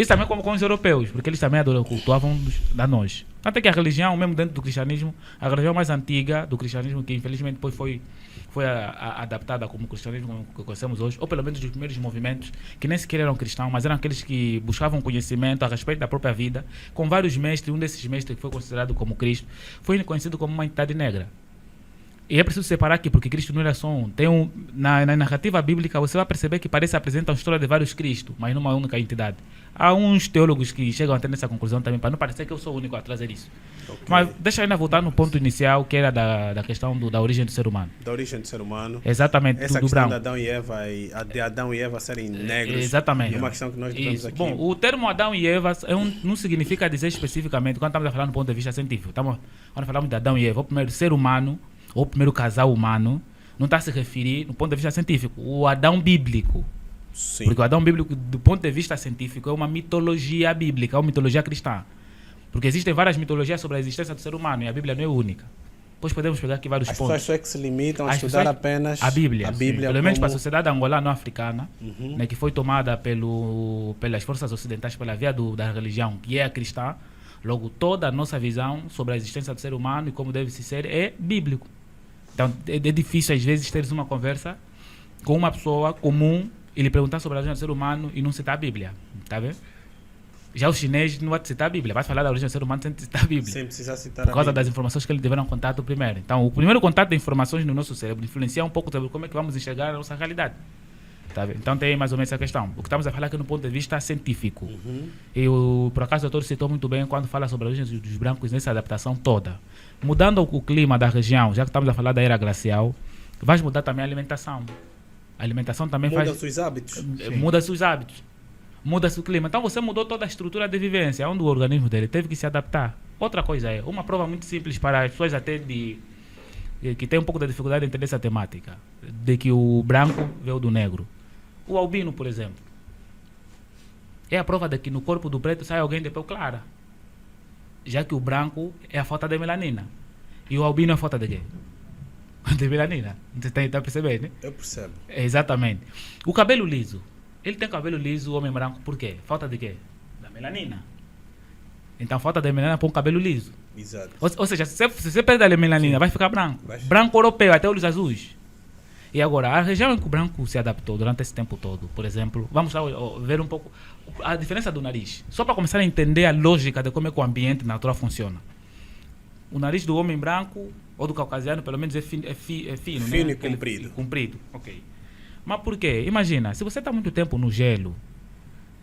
Isso também como com os europeus, porque eles também cultuavam a nós. Até que a religião, mesmo dentro do cristianismo, a religião mais antiga do cristianismo, que infelizmente depois foi adaptada como o cristianismo que conhecemos hoje, ou pelo menos os primeiros movimentos, que nem sequer eram cristãos, mas eram aqueles que buscavam conhecimento a respeito da própria vida, com vários mestres. Um desses mestres, que foi considerado como Cristo, foi conhecido como uma entidade negra. E é preciso separar aqui, porque Cristo não era só um. Na narrativa bíblica, você vai perceber que parece apresentar a história de vários Cristos, mas numa única entidade. Há uns teólogos que chegam a ter nessa conclusão também, para não parecer que eu sou o único a trazer isso. Okay. Mas deixa eu ainda voltar no ponto inicial, que era da questão da origem do ser humano. Da origem do ser humano. Exatamente. Essa questão de Adão e Eva serem negros. Exatamente. É uma questão que nós temos aqui. Bom, o termo Adão e Eva não significa dizer especificamente, quando estamos a falar do ponto de vista científico. Quando falamos de Adão e Eva, o primeiro ser humano, ou o primeiro casal humano, não está a se referir no ponto de vista científico. O Adão bíblico. Sim. Porque o Adão bíblico, do ponto de vista científico, é uma mitologia bíblica, é uma mitologia cristã. Porque existem várias mitologias sobre a existência do ser humano e a Bíblia não é única. Depois podemos pegar aqui vários pontos. As pessoas que se limitam a estudar apenas a Bíblia. Pelo menos como... para a sociedade angolano-africana, né, que foi tomada pelas forças ocidentais pela via da religião, que é a cristã. Logo, toda a nossa visão sobre a existência do ser humano e como deve se ser é bíblico. Então, é difícil às vezes teres uma conversa com uma pessoa comum e lhe perguntar sobre a origem do ser humano e não citar a Bíblia. Tá vendo? Já o chinês não vai citar a Bíblia, vai falar da origem do ser humano sem citar a Bíblia. Sem precisar citar por causa das informações que eles tiveram contato primeiro. Então, o primeiro contato de informações no nosso cérebro influencia um pouco sobre como é que vamos enxergar a nossa realidade. Tá vendo? Então, tem mais ou menos essa questão. O que estamos a falar aqui no ponto de vista científico. E por acaso o doutor citou muito bem quando fala sobre a origem dos brancos nessa adaptação toda. Mudando o clima da região, já que estamos a falar da era glacial, vai mudar também a alimentação. A alimentação também muda-se os hábitos. Muda-se os hábitos. Muda-se o clima. Então você mudou toda a estrutura de vivência, onde o organismo dele teve que se adaptar. Outra coisa é, uma prova muito simples para as pessoas até que têm um pouco de dificuldade de entender essa temática, de que o branco veio do negro. O albino, por exemplo, é a prova de que no corpo do preto sai alguém de pele clara. Já que o branco é a falta de melanina. E o albino é a falta de quê? De melanina. Você está percebendo, né? Eu percebo. Exatamente. O cabelo liso. Ele tem cabelo liso, o homem branco, por quê? Falta de quê? Da melanina. Então, falta de melanina para um cabelo liso. Exato. Ou seja, se você perder a melanina, sim, vai ficar branco. Branco europeu, até olhos azuis. E agora, a região em que o branco se adaptou durante esse tempo todo, por exemplo, vamos lá ver um pouco a diferença do nariz. Só para começar a entender a lógica de como é que o ambiente natural funciona. O nariz do homem branco, ou do caucasiano, pelo menos é fino, fino, né? E comprido. Comprido, ok. Mas por quê? Imagina, se você está muito tempo no gelo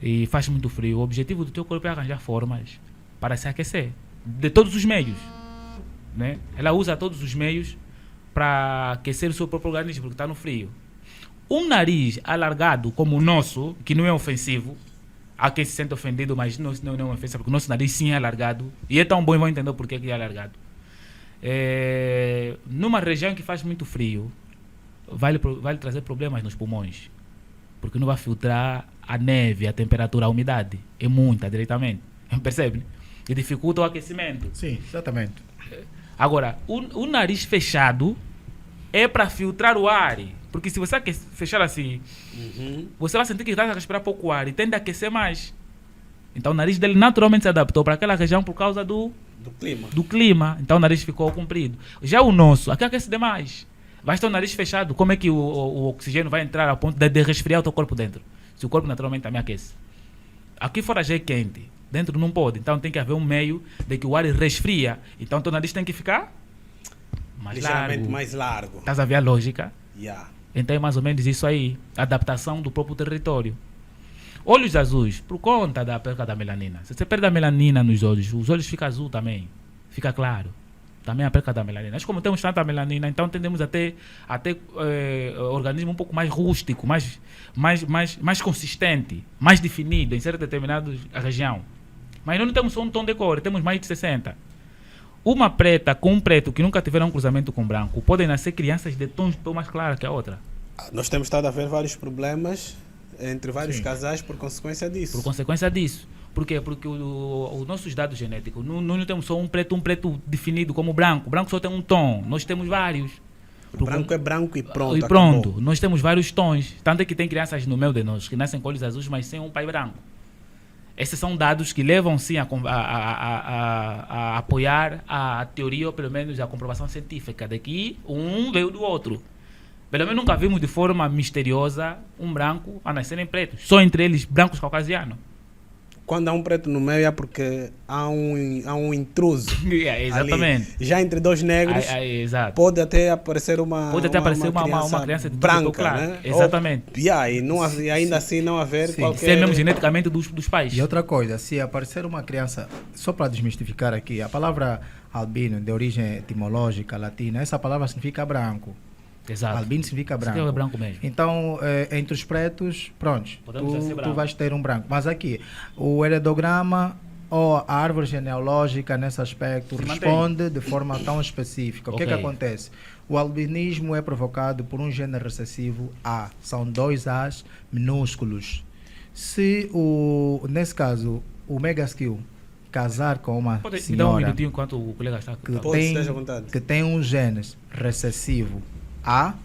e faz muito frio, o objetivo do teu corpo é arranjar formas para se aquecer. De todos os meios. Né? Ela usa todos os meios para aquecer o seu próprio organismo, porque está no frio. Um nariz alargado como o nosso, que não é ofensivo, há quem se sente ofendido, mas não é ofensivo, porque o nosso nariz sim é alargado, e é tão bom e vão entender o porquê que é alargado. Numa região que faz muito frio, vai lhe trazer problemas nos pulmões, porque não vai filtrar a neve, a temperatura, a umidade. É muita, diretamente. Percebe? E dificulta o aquecimento. Sim, exatamente. Agora, o nariz fechado é para filtrar o ar. Porque se você fechar assim, você vai sentir que está a respirar pouco ar e tende a aquecer mais. Então o nariz dele naturalmente se adaptou para aquela região por causa do clima. Então o nariz ficou comprido. Já o nosso, aqui aquece demais. Vai estar o nariz fechado, como é que o oxigênio vai entrar ao ponto de resfriar o teu corpo dentro? Se o corpo naturalmente também aquece. Aqui fora já é quente. Dentro não pode, então tem que haver um meio de que o ar resfria. Então o teu nariz tem que ficar ligeiramente mais largo. Estás a ver a lógica? Yeah. Então é mais ou menos isso aí. Adaptação do próprio território. Olhos azuis, por conta da perda da melanina. Se você perde a melanina nos olhos, os olhos ficam azul também. Fica claro. Também a perda da melanina. Nós como temos tanta melanina, então tendemos a ter organismo um pouco mais rústico, mais consistente, mais definido em certa determinada região. Mas nós não temos só um tom de cor, temos mais de 60. Uma preta com um preto que nunca tiveram um cruzamento com branco, podem nascer crianças de tons mais claros que a outra. Nós temos estado a ver vários problemas entre vários casais por consequência disso. Por consequência disso. Por quê? Porque os nossos dados genéticos, não temos só um preto definido como branco. O branco só tem um tom, nós temos vários. O branco é branco e pronto. E pronto, acabou. Nós temos vários tons. Tanto é que tem crianças no meio de nós que nascem com olhos azuis, mas sem um pai branco. Esses são dados que levam sim a apoiar a teoria, ou pelo menos a comprovação científica, de que um veio do outro. Pelo menos nunca vimos de forma misteriosa um branco a nascer em pretos. Só entre eles brancos caucasianos. Quando há um preto no meio é porque há um intruso. Exatamente. Ali. Já entre dois negros, exato. pode até aparecer uma criança de branca, claro. né? Exatamente. E ainda assim não haver qualquer... Ser mesmo geneticamente dos pais. E outra coisa, se aparecer uma criança, só para desmistificar aqui, a palavra albino, de origem etimológica latina, essa palavra significa branco. Exato. Albino significa branco. Significa branco mesmo. Então, entre os pretos, pronto, tu vais ter um branco. Mas aqui, o heredograma ou a árvore genealógica nesse aspecto responde de forma tão específica. O que é que acontece? O albinismo é provocado por um gene recessivo A. São 2 As minúsculos. Se, nesse caso, o megaskill casar com uma senhora... Me dá um minutinho enquanto o colega está... Que tem um gene recessivo A,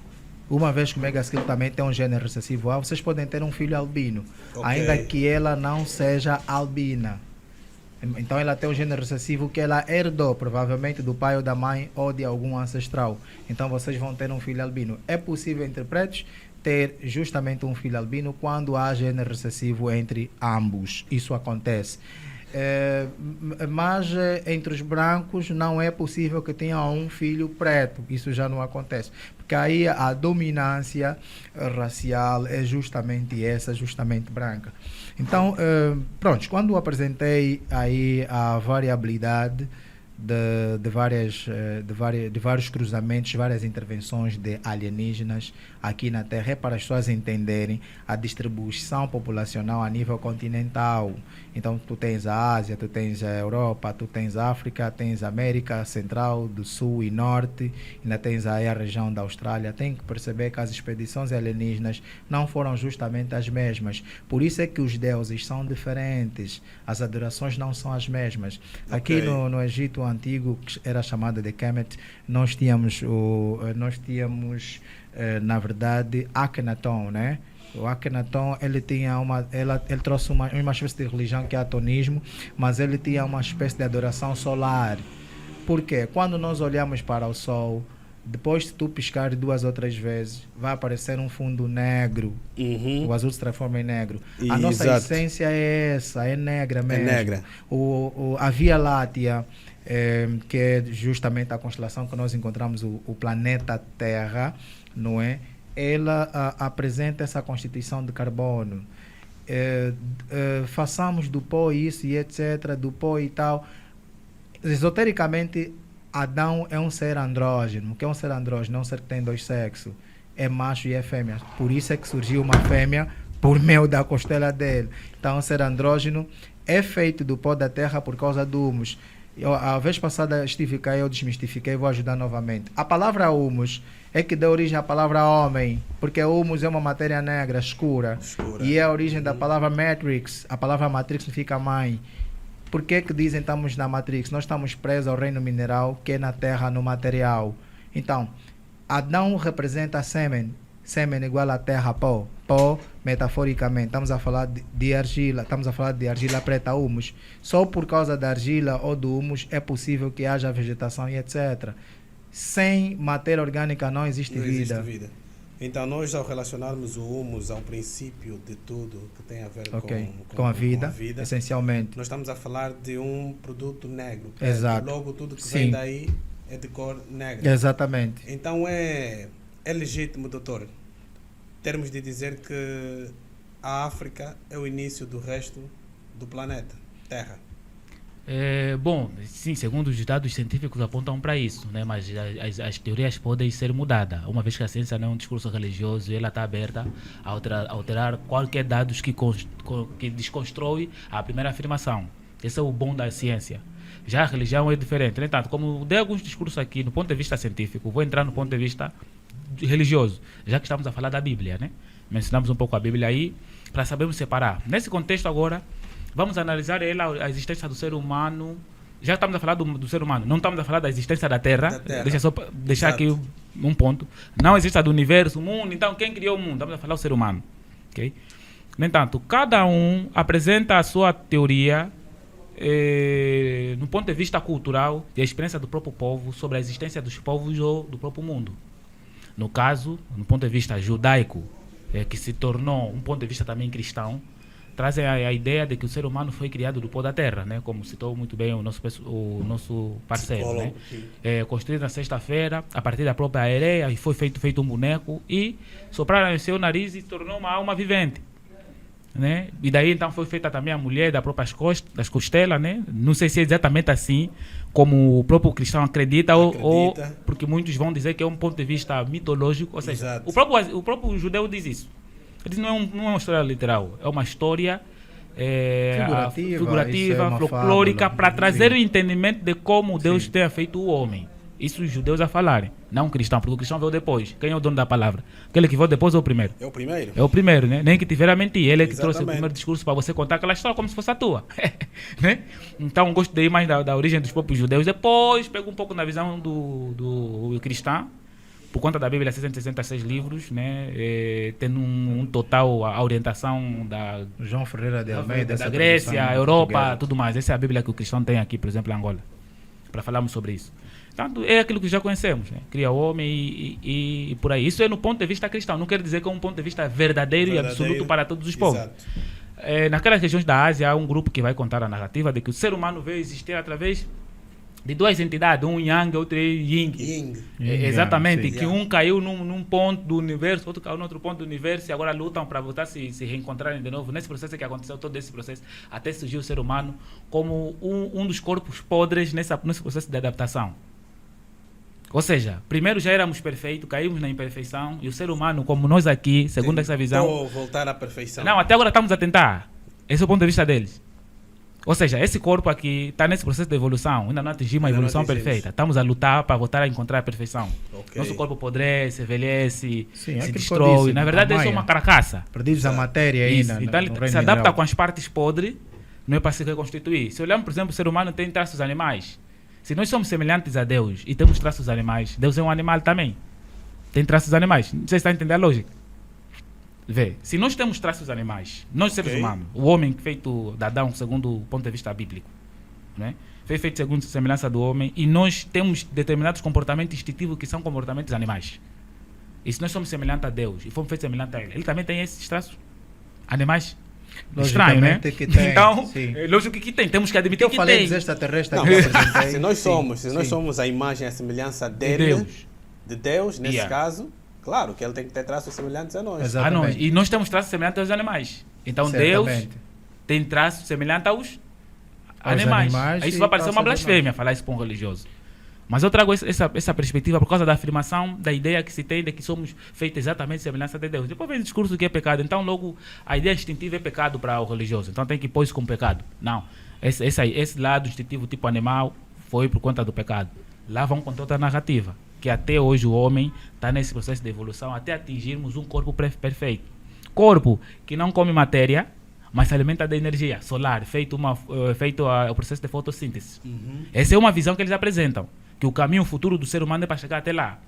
uma vez que o megaskill também tem um gene recessivo A, vocês podem ter um filho albino, ainda que ela não seja albina. Então ela tem um gene recessivo que ela herdou, provavelmente do pai ou da mãe ou de algum ancestral. Então vocês vão ter um filho albino. É possível entre pretos ter justamente um filho albino quando há gene recessivo entre ambos. Isso acontece. Mas entre os brancos não é possível que tenha um filho preto. Isso já não acontece, porque aí a dominância racial é justamente essa, justamente branca. Então, pronto, quando apresentei aí a variabilidade de vários cruzamentos, várias intervenções de alienígenas aqui na Terra, é para as pessoas entenderem a distribuição populacional a nível continental. Então, tu tens a Ásia, tu tens a Europa, tu tens a África, tens a América Central, do Sul e Norte, ainda tens aí a região da Austrália. Tem que perceber que as expedições alienígenas não foram justamente as mesmas. Por isso é que os deuses são diferentes, as adorações não são as mesmas. Aqui no Egito Antigo, que era chamado de Kemet, nós tínhamos na verdade Akhenaton, né? O Akhenaton, ele trouxe uma espécie de religião que é atonismo, mas ele tinha uma espécie de adoração solar. Por quê? Quando nós olhamos para o sol, depois de tu piscar 2 ou 3 vezes, vai aparecer um fundo negro. O azul se transforma em negro. A nossa essência é essa, é negra mesmo. É negra. A Via Láctea, que é justamente a constelação que nós encontramos, o planeta Terra, não é? Ela apresenta essa constituição de carbono. Façamos do pó isso e etc., do pó e tal. Esotericamente, Adão é um ser andrógeno. O que é um ser andrógeno? É um ser que tem 2 sexos. É macho e é fêmea. Por isso é que surgiu uma fêmea por meio da costela dele. Então, um ser andrógeno é feito do pó da terra por causa do humus. A vez passada estive cá, eu desmistifiquei, vou ajudar novamente. A palavra humus é que dá origem à palavra homem, porque humus é uma matéria negra, escura. E é a origem da palavra matrix. A palavra matrix significa mãe. Por que dizem que estamos na matrix? Nós estamos presos ao reino mineral, que é na terra, no material. Então, Adão representa sêmen. Sêmen igual a terra, pó. Pó, metaforicamente. Estamos a falar de argila. Estamos a falar de argila preta, humus. Só por causa da argila ou do humus é possível que haja vegetação e etc. Sem matéria orgânica não existe vida. Então, nós ao relacionarmos o humus ao princípio de tudo que tem a ver com a vida, essencialmente. Nós estamos a falar de um produto negro. Exato. Logo, tudo que vem daí é de cor negra. Exatamente. Então, é legítimo, doutor, termos de dizer que a África é o início do resto do planeta, Terra. Bom, sim, segundo os dados científicos apontam para isso, né? Mas as teorias podem ser mudadas, uma vez que a ciência não é um discurso religioso, ela está aberta a alterar qualquer dados que desconstrói a primeira afirmação. Esse é o bom da ciência. Já a religião é diferente. No entanto, como dei alguns discursos aqui no ponto de vista científico, vou entrar no ponto de vista religioso, já que estamos a falar da Bíblia, né? Mencionamos um pouco a Bíblia aí, para sabermos separar. Nesse contexto agora, vamos analisar a existência do ser humano. Já estamos a falar do ser humano, não estamos a falar da existência da Terra. Deixa só deixar aqui um ponto. Não existe a do universo, o mundo. Então, quem criou o mundo? Estamos a falar do ser humano. Okay? No entanto, cada um apresenta a sua teoria no ponto de vista cultural e a experiência do próprio povo sobre a existência dos povos ou do próprio mundo. No caso, no ponto de vista judaico, que se tornou um ponto de vista também cristão, trazem a ideia de que o ser humano foi criado do pó da terra, né? Como citou muito bem o nosso parceiro. Né? Construído na sexta-feira, a partir da própria areia, e foi feito um boneco, e sopraram em seu nariz e tornou uma alma vivente. Né? E daí então foi feita também a mulher das próprias das costelas, né? Não sei se é exatamente assim como o próprio cristão acredita. Ou porque muitos vão dizer que é um ponto de vista mitológico, ou seja, o próprio judeu diz isso. Ele diz não é uma história literal, é uma história figurativa, folclórica, para trazer o entendimento de como Deus tenha feito o homem. Isso os judeus a falarem, não o cristão, porque o cristão veio depois. Quem é o dono da palavra? Aquele que veio depois ou o primeiro? É o primeiro. É o primeiro, né? Nem que tiver a mentir. Ele é que trouxe o primeiro discurso para você contar aquela história como se fosse a tua. Né? Então, gosto de ir mais da origem dos próprios judeus. Depois, pego um pouco na visão do cristão, por conta da Bíblia, 666 livros, né? Tendo um total a orientação da João Ferreira de Almeida, da Grécia, Europa, tudo mais. Essa é a Bíblia que o cristão tem aqui, por exemplo, em Angola, para falarmos sobre isso. Portanto, é aquilo que já conhecemos, né? Cria o homem e por aí. Isso é no ponto de vista cristão, não quer dizer que é um ponto de vista verdadeiro e absoluto para todos os povos. Naquelas regiões da Ásia, há um grupo que vai contar a narrativa de que o ser humano veio existir através de duas entidades, um Yang e outro Ying. Exatamente, sim, que um caiu num ponto do universo, outro caiu no outro ponto do universo e agora lutam para voltar se reencontrarem de novo. Nesse processo que aconteceu, todo esse processo, até surgiu o ser humano como um dos corpos podres nesse processo de adaptação. Ou seja, primeiro já éramos perfeitos, caímos na imperfeição, e o ser humano, como nós aqui, segundo essa visão... voltar à perfeição. Não, até agora estamos a tentar. Esse é o ponto de vista deles. Ou seja, esse corpo aqui está nesse processo de evolução, ainda não atingimos a evolução perfeita. Estamos a lutar para voltar a encontrar a perfeição. Nosso corpo apodrece, envelhece, se destrói. Na verdade, é só uma carcaça. Perdemos a matéria ainda. Então ele se adapta com as partes podres, não é para se reconstituir. Se olharmos, por exemplo, o ser humano tem traços animais. Se nós somos semelhantes a Deus e temos traços animais, Deus é um animal também. Tem traços animais. Não sei se está a entender a lógica. Vê, se nós temos traços animais, nós seres humanos, o homem feito de Adão, segundo o ponto de vista bíblico, né? Foi feito segundo a semelhança do homem, e nós temos determinados comportamentos instintivos que são comportamentos animais. E se nós somos semelhantes a Deus e fomos feitos semelhantes a Ele também tem esses traços animais. Estranho, né? Que tem, então, é lógico que tem, temos que admitir que tem. Eu falei dos extraterrestres. Se nós somos a imagem e a semelhança dele, de Deus, nesse caso, claro que ele tem que ter traços semelhantes a nós. E nós temos traços semelhantes aos animais. Então Deus tem traços semelhantes aos animais. Isso vai parecer uma blasfêmia falar isso para um religioso. Mas eu trago essa perspectiva por causa da afirmação, da ideia que se tem de que somos feitos exatamente semelhança de Deus. Depois vem o discurso que é pecado. Então, logo, a ideia instintiva é pecado para o religioso. Então, tem que pôr isso como pecado. Não. Esse lado instintivo, tipo animal, foi por conta do pecado. Lá vão contar outra narrativa, que até hoje o homem está nesse processo de evolução até atingirmos um corpo perfeito. Corpo que não come matéria, mas se alimenta de energia solar, feito o processo de fotossíntese. Essa é uma visão que eles apresentam, que o caminho futuro do ser humano é para chegar até lá.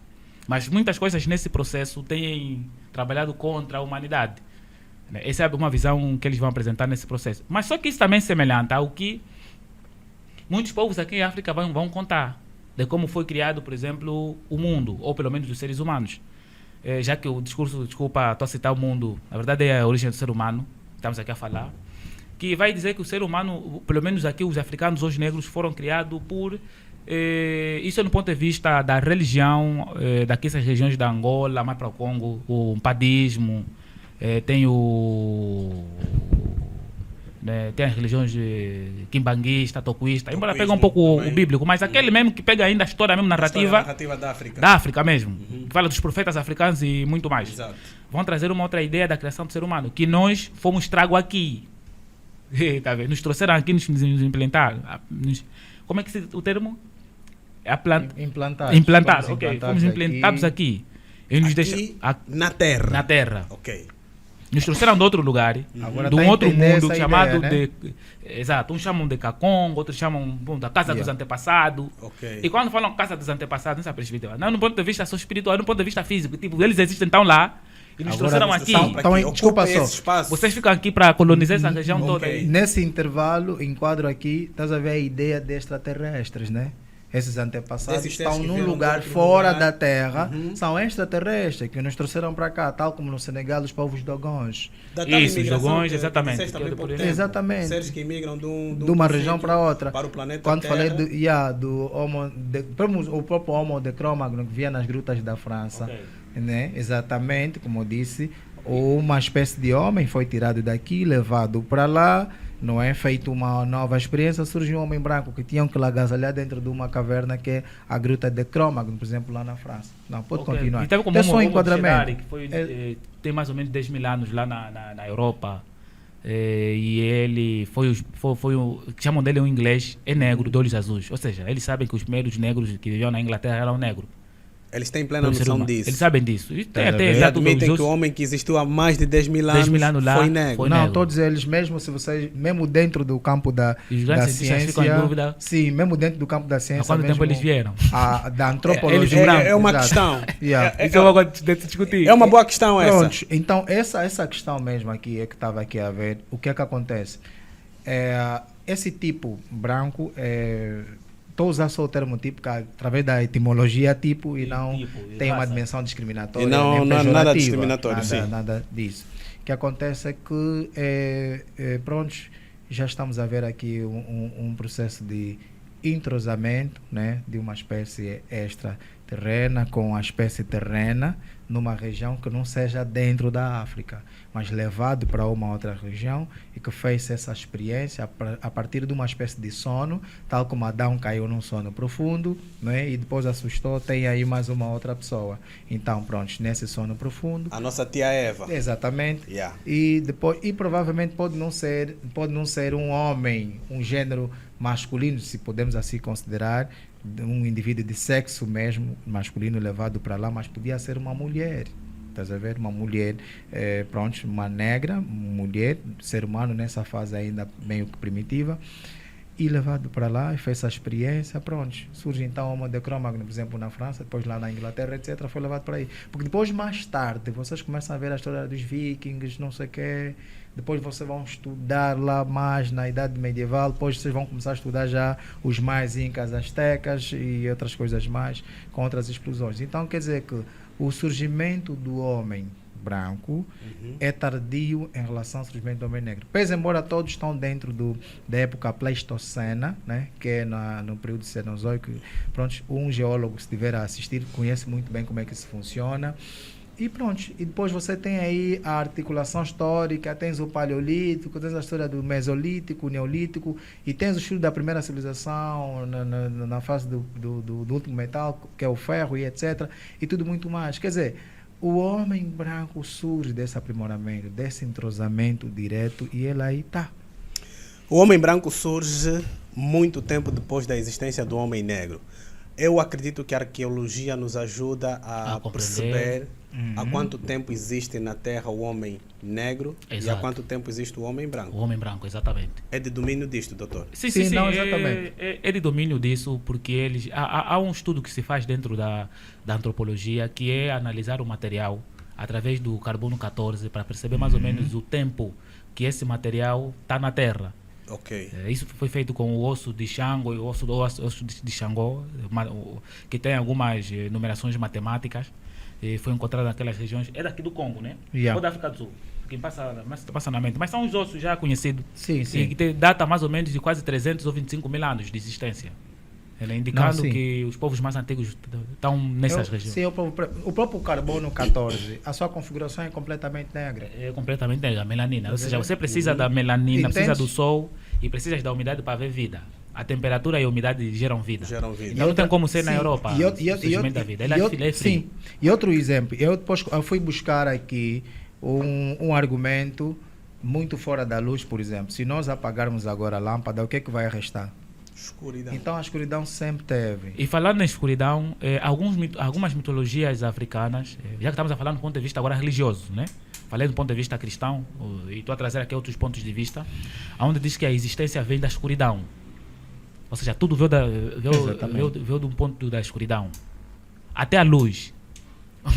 Mas muitas coisas nesse processo têm trabalhado contra a humanidade. Essa é uma visão que eles vão apresentar nesse processo. Mas só que isso também é semelhante ao que muitos povos aqui em África vão contar, de como foi criado, por exemplo, o mundo, ou pelo menos os seres humanos. Já que o discurso, desculpa, estou a citar o mundo, na verdade é a origem do ser humano, estamos aqui a falar, que vai dizer que o ser humano, pelo menos aqui os africanos, os negros, foram criados por... isso é no ponto de vista da religião, daqui essas regiões da Angola, mais para o Congo, o padismo, tem tem as religiões quimbanguista, tocuista, embora pega um pouco o bíblico, mas aquele mesmo que pega ainda a história mesmo narrativa da África mesmo, que fala dos profetas africanos e muito mais. Exato. Vão trazer uma outra ideia da criação do ser humano, que nós fomos trago aqui. Tá vendo? Nos trouxeram aqui, nos implantaram. Como é que o termo? Implantados. Ok, fomos implantados aqui. E nos na Terra. Na Terra. Ok. Nos trouxeram de outro lugar, de um outro mundo chamado ideia, né? Exato, uns chamam de Kakongo, outros chamam da casa dos antepassados. Okay. E quando falam casa dos antepassados, nessa perspectiva, não no ponto de vista só espiritual, no ponto de vista físico, tipo, eles existem, estão lá, E nos Agora trouxeram nos aqui. trouxeram para Então, aqui. desculpa Ocupem só. esse espaço. Vocês ficam aqui para colonizar essa região toda aí. Nesse intervalo, enquadro aqui, estás a ver a ideia de extraterrestres, né? Esses antepassados Desses seres estão que num vieram de lugar outro fora lugar. da Terra, Uhum. são extraterrestres que nos trouxeram para cá, tal como no Senegal os povos dogons. Da tal Isso, imigração jogões, que exatamente, disseste também que é há pouco por tempo. Exatamente. Seres que imigram De uma região sítio para outra. para o planeta Quando Terra. falei do Homo o próprio Homo de Cro-Magnon que via nas grutas da França, Ok. né? Exatamente, como eu disse, uma espécie de homem foi tirado daqui, levado para lá, não é? Feito uma nova experiência, surgiu um homem branco que tinham que agasalhar dentro de uma caverna que é a gruta de Cro-Magnon, por exemplo, lá na França. Não, pode Ok. continuar. E teve como É só um Homo enquadramento. Sedari, que foi, tem mais ou menos 10 mil anos lá na Europa. E ele foi o que chamam dele um inglês, é negro, de olhos azuis. Ou seja, eles sabem que os primeiros negros que viviam na Inglaterra eram negros. Eles têm plena Pelo ser noção humano. disso. Eles sabem disso. E tem Tá até vendo? E exato admitem dos- que o homem que existiu há mais de 10 mil 10 mil anos lá foi negro. foi Não, negro. todos eles, mesmo se vocês, mesmo dentro do campo da, E os da grandes cientistas ficam em ciência, dúvida sim, mesmo dentro do campo da há ciência, quanto tempo mesmo eles vieram. da antropologia. Eles É uma Exato. questão. Yeah. Isso eu vou discutir. É uma boa questão essa. Pronto, então essa questão mesmo aqui é que estava aqui a ver. O que é que acontece? Esse tipo branco, estou usando só o termo tipo através da etimologia tipo e não Tipo, e tem uma raça. dimensão discriminatória. E não- nem não é nada pejorativa, discriminatório, sim. nada disso. O que acontece é que, pronto, já estamos a ver aqui um processo de entrosamento, né, de uma espécie extraterrena com a espécie terrena numa região que não seja dentro da África, mas levado para uma outra região e que fez essa experiência a partir de uma espécie de sono, tal como Adão caiu num sono profundo, né, e depois assustou, tem aí mais uma outra pessoa. Então, pronto, nesse sono profundo, A nossa tia Eva. exatamente, Yeah. e provavelmente pode não ser um homem, um gênero masculino, se podemos assim considerar, um indivíduo de sexo mesmo masculino levado para lá, mas podia ser uma mulher. Estás a ver? Uma mulher, pronto, uma negra, mulher, ser humano nessa fase ainda meio que primitiva, e levado para lá e fez essa experiência, pronto. Surge então o Homo de Cro-Magnon, por exemplo, na França, depois lá na Inglaterra, etc., foi levado para aí. Porque depois, mais tarde, vocês começam a ver a história dos vikings, não sei o quê, depois vocês vão estudar lá mais na Idade Medieval, depois vocês vão começar a estudar já os mais incas, astecas e outras coisas mais, com outras explosões. Então, quer dizer que o surgimento do homem branco é tardio em relação ao surgimento do homem negro. Pois, embora todos estão dentro da época pleistocena, né, que é no período cenozoico, pronto, um geólogo, se estiver a assistir, conhece muito bem como é que isso funciona. E pronto, e depois você tem aí a articulação histórica, tens o paleolítico, tens a história do mesolítico, neolítico, e tens o estudo da primeira civilização na fase do último metal, que é o ferro e etc. E tudo muito mais. Quer dizer, o homem branco surge desse aprimoramento, desse entrosamento direto, e ele aí está. O homem branco surge muito tempo depois da existência do homem negro. Eu acredito que a arqueologia nos ajuda a compreender. perceber há quanto tempo existe na Terra o homem negro e há Exato. quanto tempo existe o homem O branco. homem branco, exatamente. É de domínio disto, doutor. Sim, não, exatamente. É de domínio disso, porque há um estudo que se faz dentro da antropologia, que é analisar o material através do carbono 14 para perceber mais ou menos o tempo que esse material está na Terra. Ok. Isso foi feito com o osso de Xangô e o osso de Xangô, que tem algumas numerações matemáticas. Foi encontrado naquelas regiões. É daqui do Congo, né? Yeah. Ou da África do Sul. Quem passa na mente. Mas são os ossos já conhecidos. Sim, E sim. que tem data mais ou menos de quase 300 ou 25 mil anos de existência. Indicando Não, sim. que os povos mais antigos estão nessas regiões. Sim, o próprio carbono 14, a sua configuração é completamente negra. É completamente negra, melanina. Ou seja, você precisa da melanina, Entende? precisa do sol e precisa da umidade para haver vida. A temperatura e a umidade geram vida. Geram vida. Então não tem como ser na Sim, Europa e o outro- surgimento da vida. Ele e é outro- frio. sim. E outro exemplo, eu fui buscar aqui um argumento muito fora da luz, por exemplo. Se nós apagarmos agora a lâmpada, o que é que vai restar? Escuridão. Então a escuridão sempre teve. E falando na escuridão, algumas mitologias africanas, já que estamos a falar do ponto de vista agora religioso, né? Falei do ponto de vista cristão, e estou a trazer aqui outros pontos de vista, onde diz que a existência vem da escuridão. Ou seja, tudo veio de um ponto da escuridão. Até a luz.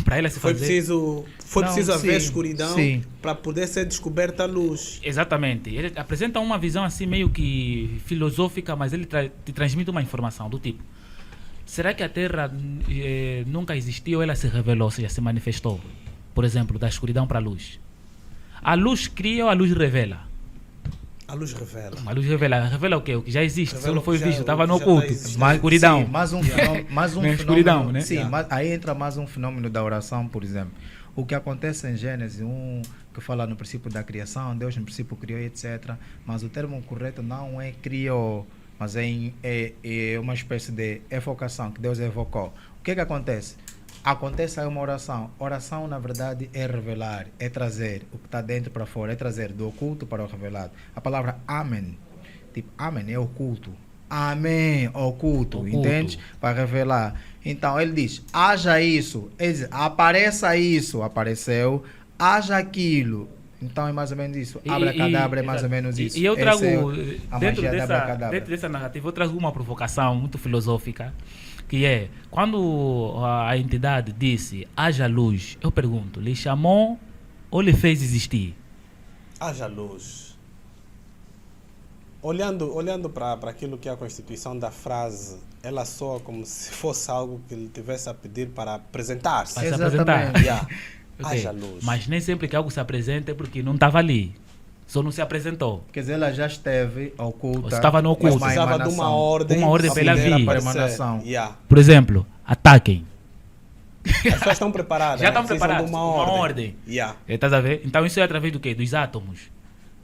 Para ela se Foi fazer... preciso Não, haver sim, escuridão sim. para poder ser descoberta a luz. Exatamente. Ele apresenta uma visão assim meio que filosófica, mas ele te transmite uma informação do tipo: será que a Terra nunca existiu ou ela se revelou, ou seja, se manifestou? Por exemplo, da escuridão para a luz. A luz cria ou a luz revela? A luz revela. A luz revela. Revela o quê? O que já existe, Revela só não o foi que já- visto, o estava que no já tá oculto. existindo. Mais escuridão. Sim, mais um fenômeno. Mais um Na fenômeno, escuridão, né? Sim, Yeah. aí entra mais um fenômeno da oração, por exemplo. O que acontece em Gênesis 1, que fala no princípio da criação, Deus no princípio criou, etc. Mas o termo correto não é criou, mas é uma espécie de evocação, que Deus evocou. O que acontece? Acontece aí uma oração. Oração, na verdade, é revelar, é trazer o que está dentro para fora, é trazer do oculto para o revelado. A palavra amém, tipo, amém é oculto. Amém, oculto, entende? Para revelar. Então, ele diz, haja isso. Ele diz, apareça isso, apareceu. Haja aquilo. Então, é mais ou menos isso. Abracadabra é mais ou menos isso. E eu trago, Essa é a dentro magia da abracadabra. dentro dessa narrativa, eu trago uma provocação muito filosófica, que é, quando a entidade disse, haja luz, eu pergunto, lhe chamou ou lhe fez existir? Haja luz. Olhando para aquilo que é a constituição da frase, ela soa como se fosse algo que ele tivesse a pedir para apresentar-se. Para se Exatamente. apresentar. Yeah. Ok. Haja luz. Mas nem sempre que algo se apresenta é porque não estava ali. Só não se apresentou. Quer dizer, ela já esteve oculta. Ou estava no oculto. uma Precisava de emanação. uma ordem, Uma ordem para para ela poder vir. aparecer. Emanação. Yeah. Por exemplo, ataquem. As pessoas estão preparadas. Já estão Precisam preparadas. de uma Uma ordem. ordem. Yeah. Estás a ver? Então isso é através do quê? Dos átomos.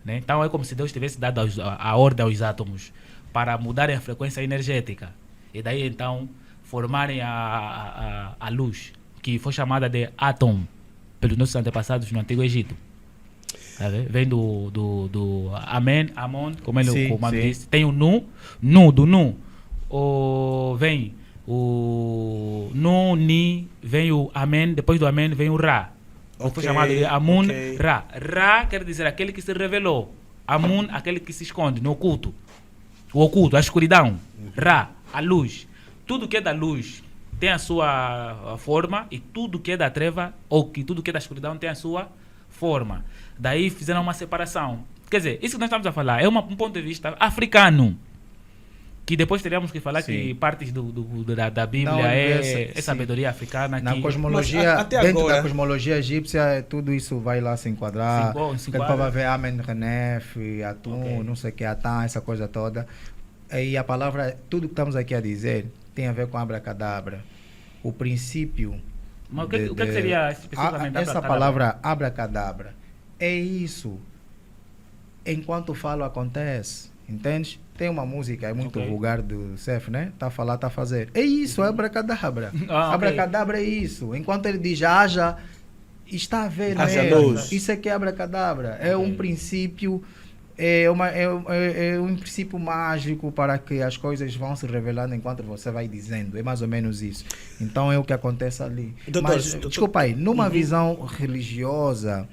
Né? Então é como se Deus tivesse dado a ordem aos átomos para mudarem a frequência energética. E daí então formarem a luz, que foi chamada de átomo pelos nossos antepassados no Antigo Egito. Tá vendo? Vem do Amém, Amon, como ele Sim, como sim. disse. Tem o Nu, do Nu. Vem o Nu, Ni, vem o Amém, depois do Amém vem o Ra. Foi Ok, chamado de Amun, ok. Ra. Ra quer dizer aquele que se revelou. Amun, aquele que se esconde no oculto. O oculto, a escuridão. Ra, a luz. Tudo que é da luz tem a sua forma, e tudo que é da treva, ou que tudo que é da escuridão tem a sua forma. Daí fizeram uma separação. Quer dizer, isso que nós estamos a falar é um ponto de vista africano. Que depois teríamos que falar Sim. que partes da Bíblia Não, é sim. sabedoria africana. Na que cosmologia, Mas até dentro agora- da cosmologia egípcia, tudo isso vai lá se enquadrar. Se Depois enquadra. vai ver Amen, Renef, Atum, Ok. não sei o que, Atã, essa coisa toda. E a palavra, tudo que estamos aqui a dizer, tem a ver com abracadabra. O princípio. Mas o que seria especificamente essa abracadabra? palavra abracadabra é isso. Enquanto falo, acontece. Entende? Tem uma música, é muito Ok. vulgar do Cef, né? Tá a falar, tá a fazer. É isso, é abracadabra. Ah, ok. Abracadabra é isso. Enquanto ele diz haja, está a ver Haja mesmo. luz. Isso é que é abracadabra. É Ok. um princípio, é um princípio mágico para que as coisas vão se revelando enquanto você vai dizendo. É mais ou menos isso. Então é o que acontece ali. Doutor, Mas, doutor- desculpa aí, numa visão religiosa,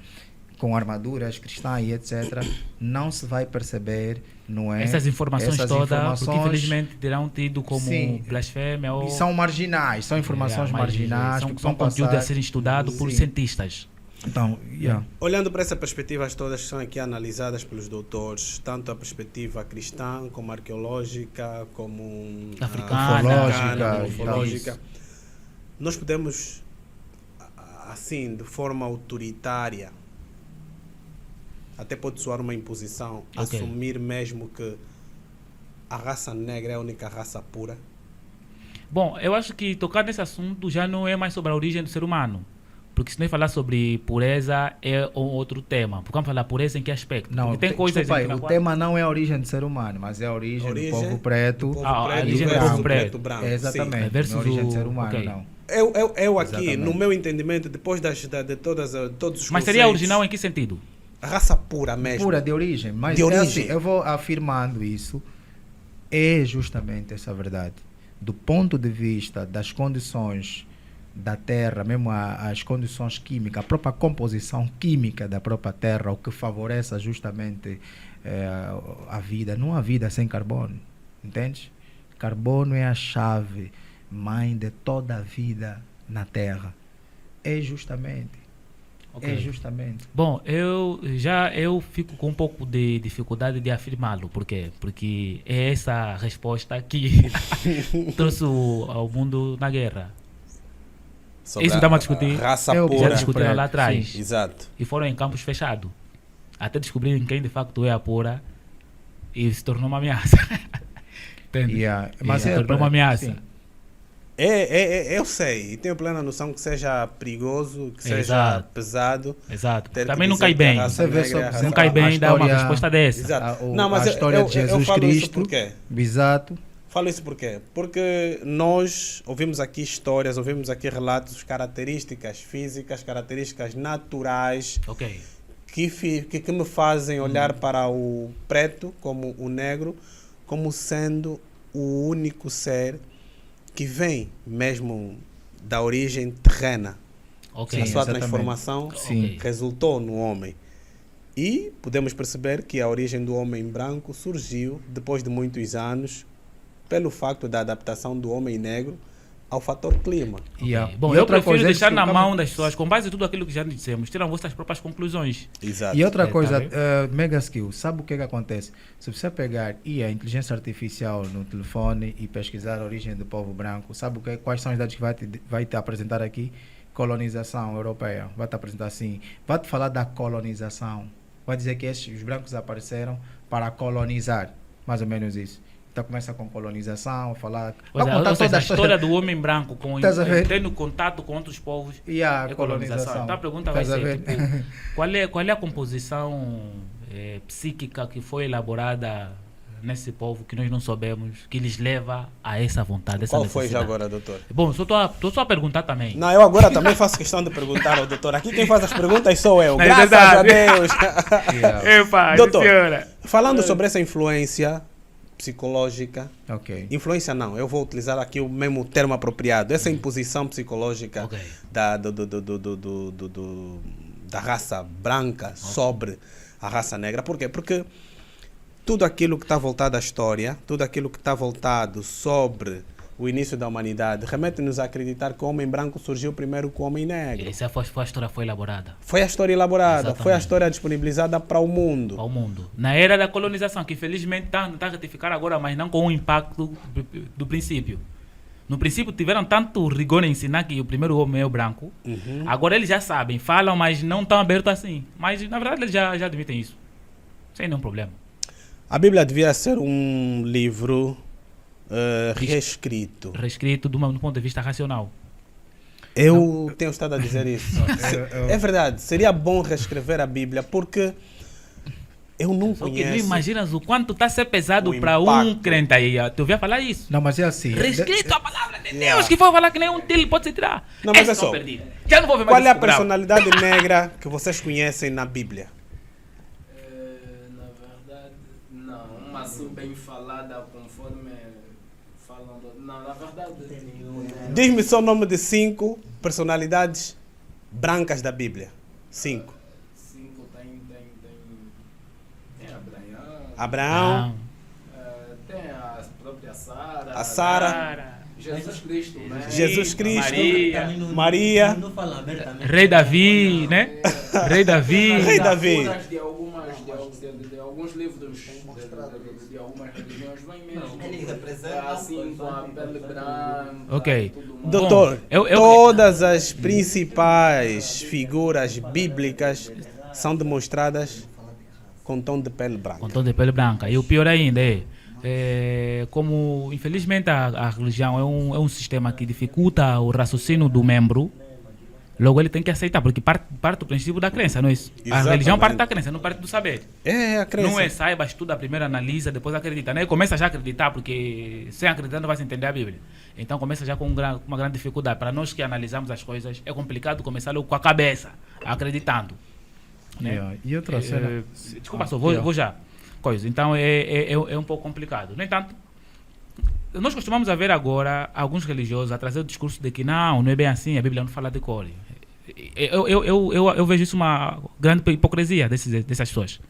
com armaduras cristãs e etc., não se vai perceber, não é? Essas informações Essas todas, porque informações- infelizmente terão tido como Sim. blasfémia ou... E são marginais, são informações mas, marginais, são porque são são conteúdo a passadas. ser estudado por Sim. cientistas. Então, yeah. Olhando para essas perspectivas todas que são aqui analisadas pelos doutores, tanto a perspectiva cristã, como arqueológica, como Africana, ufológica, ufológica, nós podemos, assim, de forma autoritária, até pode soar uma imposição, Ok. assumir mesmo que a raça negra é a única raça pura. Bom, eu acho que tocar nesse assunto já não é mais sobre a origem do ser humano. Porque se nós falar sobre pureza é um outro tema. Porque vamos falar pureza em que aspecto? Não, Porque tem coisas desculpa aí, na o qual- tema não é a origem do ser humano, mas é a origem, Origem do povo preto. do povo Ah, a preto origem do versus povo preto. branco. É, exatamente, Sim. Versus não é a origem do ser o- humano, ok. não. Eu aqui, Exatamente. no meu entendimento, depois de todos os Mas seria conceitos, original em que sentido? a raça pura mesmo. Pura de origem, mas De é origem. assim, eu vou afirmando isso, é justamente essa verdade. Do ponto de vista das condições da Terra, mesmo as condições químicas, a própria composição química da própria Terra, o que favorece justamente a vida. Não há vida sem carbono, entende? Carbono é a chave mãe de toda a vida na Terra. É justamente. Ok. É justamente. Bom, eu fico com um pouco de dificuldade de afirmá-lo. Por quê? Porque é essa resposta que trouxe ao mundo na guerra. Sobre Isso estamos a discutir. raça Eu pura. Já discutiram lá atrás. Sim. Exato. E foram em campos fechados. Até descobrirem quem de facto é a pura. E se tornou uma ameaça. Entende? Yeah. Mas é tornou uma ameaça. sim. Eu sei, e tenho plena noção que seja perigoso, que seja Exato. pesado. Exato. ter que Também não dizer cai que a bem. raça Você vê negra só- é a raça Não cai bem dar uma história- resposta dessa. Exato. A Não, mas a história de eu Jesus falo isso Cristo. porque Exato. falo isso porque nós ouvimos aqui histórias, ouvimos aqui relatos, características físicas, características naturais Ok. que me fazem olhar para o preto como o negro como sendo o único ser que vem mesmo da origem terrena. Ok. A sua exatamente. transformação Sim. resultou no homem. E podemos perceber que a origem do homem branco surgiu depois de muitos anos pelo facto da adaptação do homem negro ao fator clima. Yeah. Bom, E eu outra prefiro coisa, deixar na calma. mão das pessoas, com base em tudo aquilo que já dissemos, tiram vossas próprias conclusões. Exato. E outra Tá coisa, bem. mega skill, sabe o que acontece? Se você pegar a inteligência artificial no telefone e pesquisar a origem do povo branco, sabe quais são os dados que vai te apresentar aqui? Colonização europeia. Vai te apresentar assim, vai te falar da colonização. Vai dizer que os brancos apareceram para colonizar. Mais ou menos isso. Então começa com colonização, a falar... Ou vai seja, contar ou seja, toda a história do homem branco Estás a ver? tendo contato com outros povos e a é colonização. colonização. Então a pergunta vai Estás a ser, ver? tipo, qual é a composição psíquica que foi elaborada nesse povo que nós não soubemos, que lhes leva a essa vontade, essa Qual foi já necessidade? agora, doutor? Bom, estou só a perguntar também. Não, eu agora também faço questão de perguntar ao doutor. Aqui quem faz as perguntas sou eu. É Graças a Deus. Yeah. Epa, Doutor. senhora. Falando sobre essa influência psicológica, Ok. influência não, eu vou utilizar aqui o mesmo termo apropriado, essa imposição psicológica Ok. da raça branca sobre a raça negra. Por quê? Porque tudo aquilo que está voltado à história, tudo aquilo que está voltado sobre o início da humanidade, remete-nos a acreditar que o homem branco surgiu primeiro que o homem negro. Essa foi a história foi elaborada Foi a história elaborada, Exatamente. foi a história disponibilizada para o mundo. ao mundo. Na era da colonização, que infelizmente está a retificar agora, mas não com o impacto do princípio. No princípio tiveram tanto rigor em ensinar que o primeiro homem é o branco. Uhum. Agora eles já sabem, falam, mas não estão abertos assim. Mas na verdade eles já admitem isso. Sem nenhum problema. A Bíblia devia ser um livro reescrito. Reescrito do ponto de vista racional. Eu tenho estado a dizer isso. Eu- É verdade, seria bom reescrever a Bíblia porque eu não Só que não conheço. imaginas o quanto está a ser pesado O para um impacto. crente aí. Tu ouvia falar isso? Não, mas é assim. Reescrito a palavra de Yeah. Deus, que foi falar que nem um tilo pode se tirar. Não, mas Esses é estão só. perdidos. Já não vou ver mais Qual é a esse programa. personalidade negra que vocês conhecem na Bíblia? Na verdade, não. Uma assim bem falada conforme falam. Não, na verdade. Diz-me só o nome de 5 personalidades brancas da Bíblia. 5. 5 tem Abraão. Abraão, Tem a própria Sara. a Sara, Cara, Jesus Cristo, né? Jesus Cristo, Maria, Maria. Não fala abertamente. Rei Davi, né? Rei Davi. Rei Davi. De alguns livros de algumas religiões vem mesmo. Ele representa assim com a pele branca. Ok. Tudo mais. Doutor, Bom, eu- todas as principais figuras bíblicas são demonstradas com tom de pele branca. Com tom de pele branca. E o pior ainda como infelizmente a religião é um sistema que dificulta o raciocínio do membro, logo ele tem que aceitar, porque parte do princípio da crença, não é isso? A Exatamente. religião parte da crença, não parte do saber. É a crença. Não é saiba, estuda primeiro, analisa, depois acredita. Né? Começa já a acreditar, porque sem acreditar não vai se entender a Bíblia. Então começa já com uma grande dificuldade. Para nós que analisamos as coisas, é complicado começar logo com a cabeça, acreditando. Né? Yeah. E outra cena. Desculpa, só Yeah. vou já. Coisa. Então é um pouco complicado. No entanto, nós costumamos ver agora alguns religiosos a trazer o discurso de que não é bem assim, a Bíblia não fala de cor. Eu vejo isso uma grande hipocrisia dessas pessoas.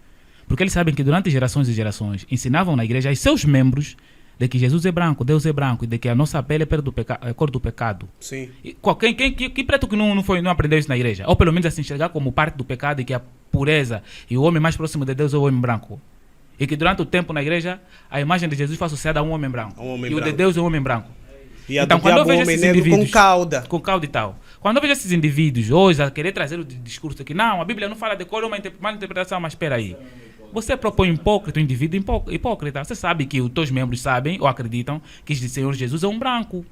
Porque eles sabem que durante gerações e gerações ensinavam na igreja e seus membros de que Jesus é branco, Deus é branco, e de que a nossa pele é cor do pecado. Sim. E que preto que não aprendeu isso na igreja? Ou pelo menos a se enxergar como parte do pecado e que a pureza e o homem mais próximo de Deus é o homem branco. E que durante o tempo na igreja a imagem de Jesus foi associada a um homem branco. Um homem e branco. o de Deus é um homem branco. E a Então, do quando eu diabo, vejo homem esses negro indivíduos com cauda. com cauda e tal, quando eu vejo esses indivíduos hoje a querer trazer o discurso que não, a Bíblia não fala de cor, é uma mal interpretação, mas espera aí. Você propõe hipócrita, um indivíduo hipócrita. Você sabe que os teus membros sabem ou acreditam que o Senhor Jesus é um branco.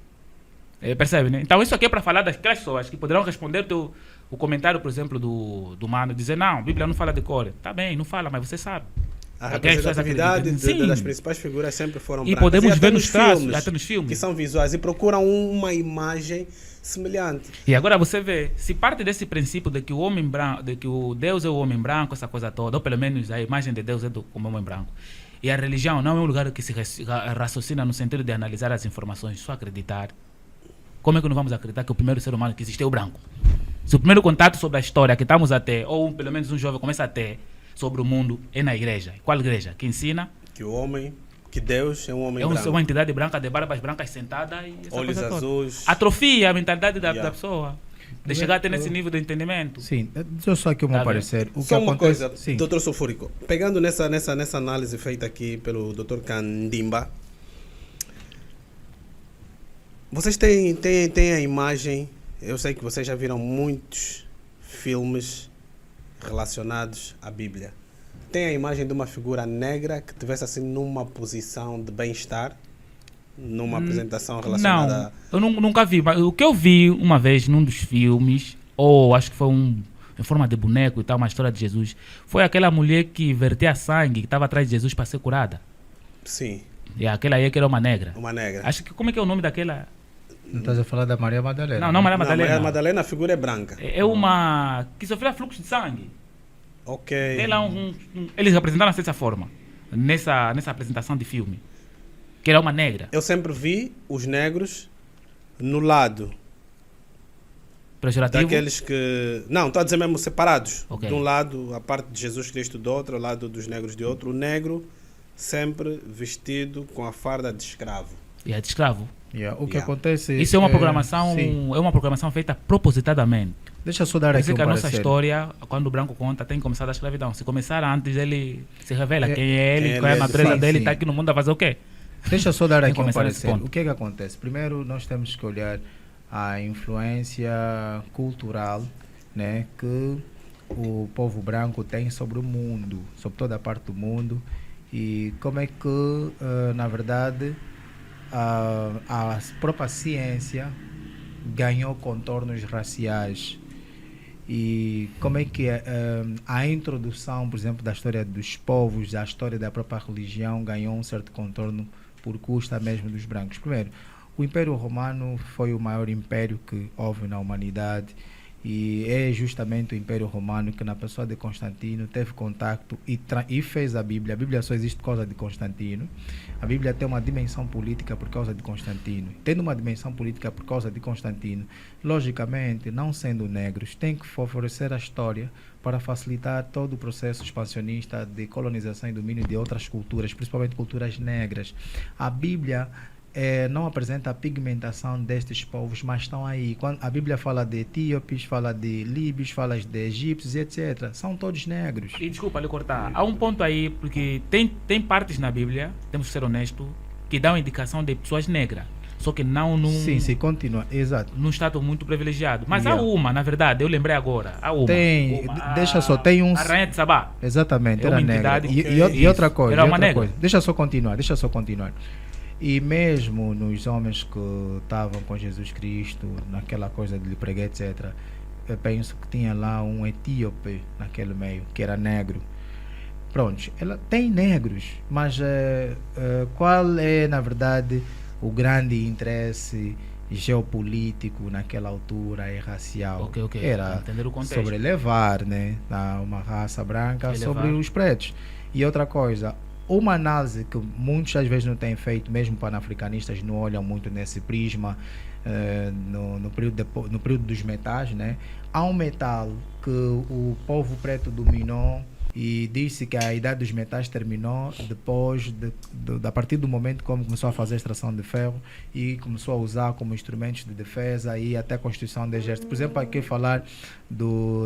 Percebe, né? Então isso aqui é para falar daquelas pessoas que poderão responder o comentário, por exemplo, do mano, dizer não, a Bíblia não fala de cor. Tá bem, não fala, mas você sabe. A Aquelas pessoas representatividade acreditam. das Sim. principais figuras sempre foram E brancas. podemos até ver nos traços, filmes, até nos filmes. que são visuais e procuram uma imagem semelhante. E agora você vê, se parte desse princípio de que o homem branco, de que o Deus é o homem branco, essa coisa toda, ou pelo menos a imagem de Deus é como homem branco, e a religião não é um lugar que se raciocina no sentido de analisar as informações, só acreditar. Como é que não vamos acreditar que o primeiro ser humano que existe é o branco? Se o primeiro contato sobre a história que estamos a ter, ou pelo menos um jovem começa a ter sobre o mundo, é na igreja. Qual igreja? Que ensina Que Deus é um homem é branco. uma entidade branca de barbas brancas sentada e essa Olhos coisa toda. azuis. Atrofia a mentalidade da Yeah. pessoa. De chegar até nesse nível de entendimento. Sim, deixa eu só aqui o meu Tá parecer. O que Só uma acontece, coisa, sim. Dr. Sulfúrico, pegando nessa análise feita aqui pelo Dr. Candimba, vocês têm a imagem, eu sei que vocês já viram muitos filmes relacionados à Bíblia. Tem a imagem de uma figura negra que estivesse assim numa posição de bem-estar, numa apresentação relacionada Não, eu nunca vi. Mas o que eu vi uma vez num dos filmes, ou acho que foi em forma de boneco e tal, uma história de Jesus, foi aquela mulher que vertia sangue, que estava atrás de Jesus para ser curada. Sim, E aquela aí que era uma negra. uma negra. Acho que, como é que é o nome daquela? Não estás a falar da Maria Madalena? Não, Maria Não, Madalena. Maria Madalena, a figura é branca. É uma que sofreu fluxo de sangue. Ok. Eles apresentaram dessa forma, nessa apresentação de filme. Que era uma negra. Eu sempre vi os negros no lado Pejorativo. daqueles que... Não, estou a dizer mesmo separados. Ok. De um lado, a parte de Jesus Cristo do outro, ao lado dos negros de outro. O negro sempre vestido com a farda de escravo. E é de escravo. Yeah, o que Yeah. acontece... Isso é uma programação, sim. é uma programação feita propositadamente. Deixa eu só dar Quer aqui dizer um que a nossa parecer. história, quando o branco conta, tem começado a escravidão. Se começar antes, ele se revela quem é ele, quem qual é a ele é. natureza Sim, dele, sim. está aqui no mundo a fazer o quê? Deixa eu só dar Tem aqui que um começar nesse parecer. ponto. O que é que acontece? Primeiro, nós temos que olhar a influência cultural, né, que o povo branco tem sobre o mundo, sobre toda a parte do mundo, e como é que, na verdade, a própria ciência ganhou contornos raciais. E como é que a introdução, por exemplo, da história dos povos, da história da própria religião ganhou um certo contorno por custa mesmo dos brancos. Primeiro, o Império Romano foi o maior império que houve na humanidade, e é justamente o Império Romano que, na pessoa de Constantino, teve contato e fez a Bíblia. A Bíblia só existe por causa de Constantino. A Bíblia tem uma dimensão política por causa de Constantino. Tendo uma dimensão política por causa de Constantino, logicamente, não sendo negros, tem que favorecer a história para facilitar todo o processo expansionista de colonização e domínio de outras culturas, principalmente culturas negras. A Bíblia não apresenta a pigmentação destes povos, mas estão aí. Quando a Bíblia fala de etíopes, fala de líbios, fala de egípcios, etc. São todos negros. E desculpa lhe cortar, há um ponto aí, porque tem partes na Bíblia, temos que ser honestos, que dão indicação de pessoas negras, só que não num, Sim, continua. Exato. num status muito privilegiado. Mas Yeah. há uma, na verdade, eu lembrei agora, há uma. Tem, Uma, deixa só, tem uns... A Rainha de Sabá. Exatamente, É era uma negra. entidade E outra coisa, era uma outra negra. coisa. Deixa só continuar. E mesmo nos homens que estavam com Jesus Cristo, naquela coisa de lhe pregar, etc., eu penso que tinha lá um etíope naquele meio, que era negro. Pronto, ela tem negros, mas qual é, na verdade, o grande interesse geopolítico naquela altura e racial? Ok. Era Entender o contexto. sobrelevar, né, uma raça branca Elevar. sobre os pretos. E outra coisa, uma análise que muitas vezes não tem feito, mesmo panafricanistas não olham muito nesse prisma, no período dos metais, né? Há um metal que o povo preto dominou e disse que a idade dos metais terminou depois a partir do momento como começou a fazer extração de ferro e começou a usar como instrumentos de defesa e até a constituição do exército. Por exemplo, aqui falar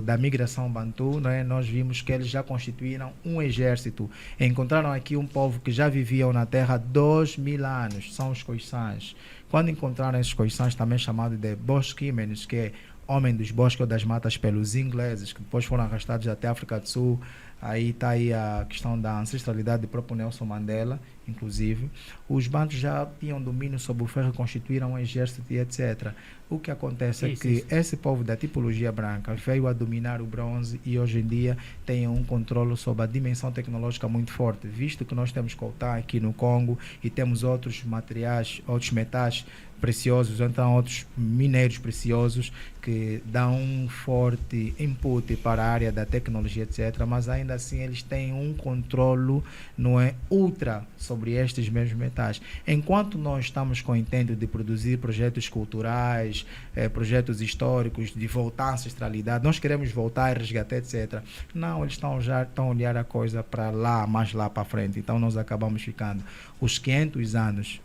da migração bantu, né? Nós vimos que eles já constituíram um exército. Encontraram aqui um povo que já viviam na terra há 2000 anos, são os Khoisans. Quando encontraram esses Khoisans, também chamados de Bosquimenes, que é homem dos bosques ou das matas pelos ingleses, que depois foram arrastados até a África do Sul. Aí está aí a questão da ancestralidade do próprio Nelson Mandela, inclusive. Os bantus já tinham domínio sobre o ferro, constituíram um exército e etc. O que acontece é que esse povo da tipologia branca veio a dominar o bronze e hoje em dia tem um controle sobre a dimensão tecnológica muito forte, visto que nós temos coltan aqui no Congo e temos outros materiais, outros metais preciosos, então outros minérios preciosos que dão um forte input para a área da tecnologia, etc. Mas ainda assim eles têm um controle, não é, ultra sobre estes mesmos metais. Enquanto nós estamos com o intento de produzir projetos culturais, projetos históricos, de voltar à ancestralidade, nós queremos voltar a resgatar, etc. Não, eles estão a olhar a coisa para lá, mais lá para frente. Então nós acabamos ficando os 500 anos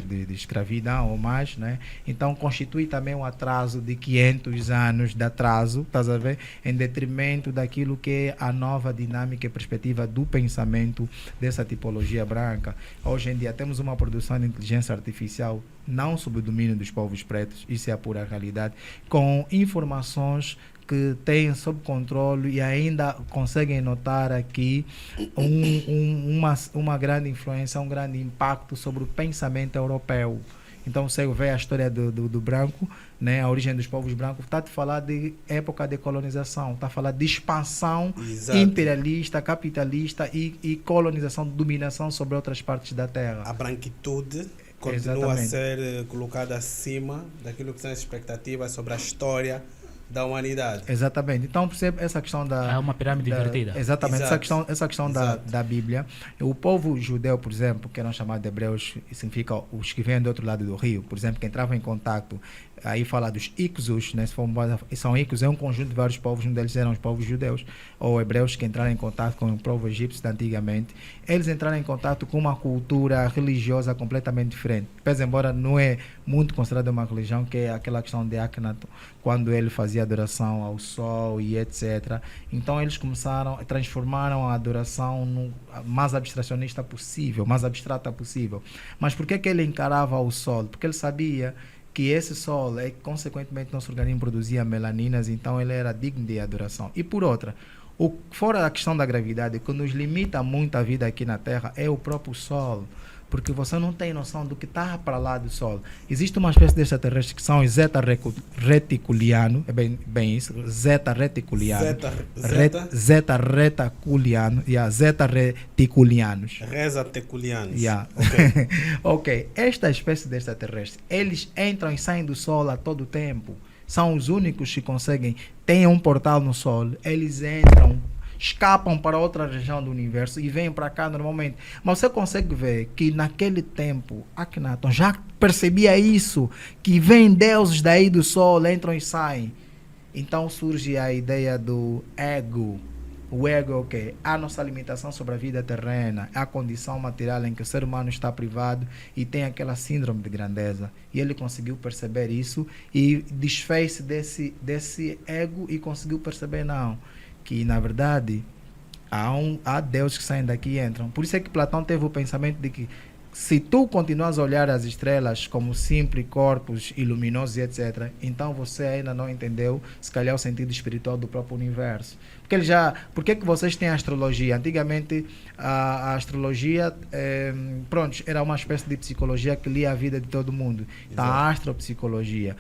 de escravidão ou mais, né? Então constitui também um atraso de 500 anos de atraso, estás a ver? Em detrimento daquilo que é a nova dinâmica e perspectiva do pensamento dessa tipologia branca. Hoje em dia temos uma produção de inteligência artificial não sob o domínio dos povos pretos, isso é a pura realidade, com informações que têm sob controle e ainda conseguem notar aqui uma grande influência, um grande impacto sobre o pensamento europeu. Então você vê a história do branco, né, a origem dos povos brancos, está a falar de época de colonização, está a falar de expansão imperialista, capitalista e colonização, dominação sobre outras partes da terra. A branquitude continua a ser colocada acima daquilo que são as expectativas sobre a história da humanidade. Exatamente. Então, percebe essa questão da... É uma pirâmide invertida. Exatamente. Essa questão da Bíblia. O povo judeu, por exemplo, que eram chamados de hebreus, significa os que vêm do outro lado do rio, por exemplo, que entravam em contato, aí fala dos Ixos, né? São Ixos, é um conjunto de vários povos, um deles eram os povos judeus, ou hebreus que entraram em contato com o povo egípcio de antigamente. Eles entraram em contato com uma cultura religiosa completamente diferente. Pese embora não é muito considerada uma religião, que é aquela questão de Akhenaton, quando ele fazia adoração ao sol e etc. Então eles transformaram a adoração no mais abstracionista possível, mais abstrata possível. Mas por que ele encarava o sol? Porque ele sabia que esse sol, consequentemente, nosso organismo produzia melaninas, então ele era digno de adoração. E por outra, fora a questão da gravidade, o que nos limita muito a vida aqui na Terra é o próprio sol, porque você não tem noção do que está para lá do Sol. Existe uma espécie de extraterrestres que são os Zeta reticuliano, é bem isso, Zeta reticuliano, Zeta reticuliano, Zeta reticulianos. Rezateculianos. Ok. Ok, esta espécie de extraterrestres, eles entram e saem do Sol a todo tempo. São os únicos que conseguem, têm um portal no Sol, eles entram, escapam para outra região do universo e vêm para cá normalmente. Mas você consegue ver que naquele tempo, Akhenaton já percebia isso, que vêm deuses daí do Sol, entram e saem. Então surge a ideia do ego. O ego é o quê? A nossa limitação sobre a vida terrena, a condição material em que o ser humano está privado e tem aquela síndrome de grandeza. E ele conseguiu perceber isso e desfez-se desse ego e conseguiu perceber, não, que na verdade há deuses que saem daqui e entram. Por isso é que Platão teve o pensamento de que se tu continuas a olhar as estrelas como simples corpos iluminosos e etc., então você ainda não entendeu, se calhar, o sentido espiritual do próprio universo. Por que vocês têm a astrologia? Antigamente a astrologia era uma espécie de psicologia que lia a vida de todo mundo. Então, a astropsicologia.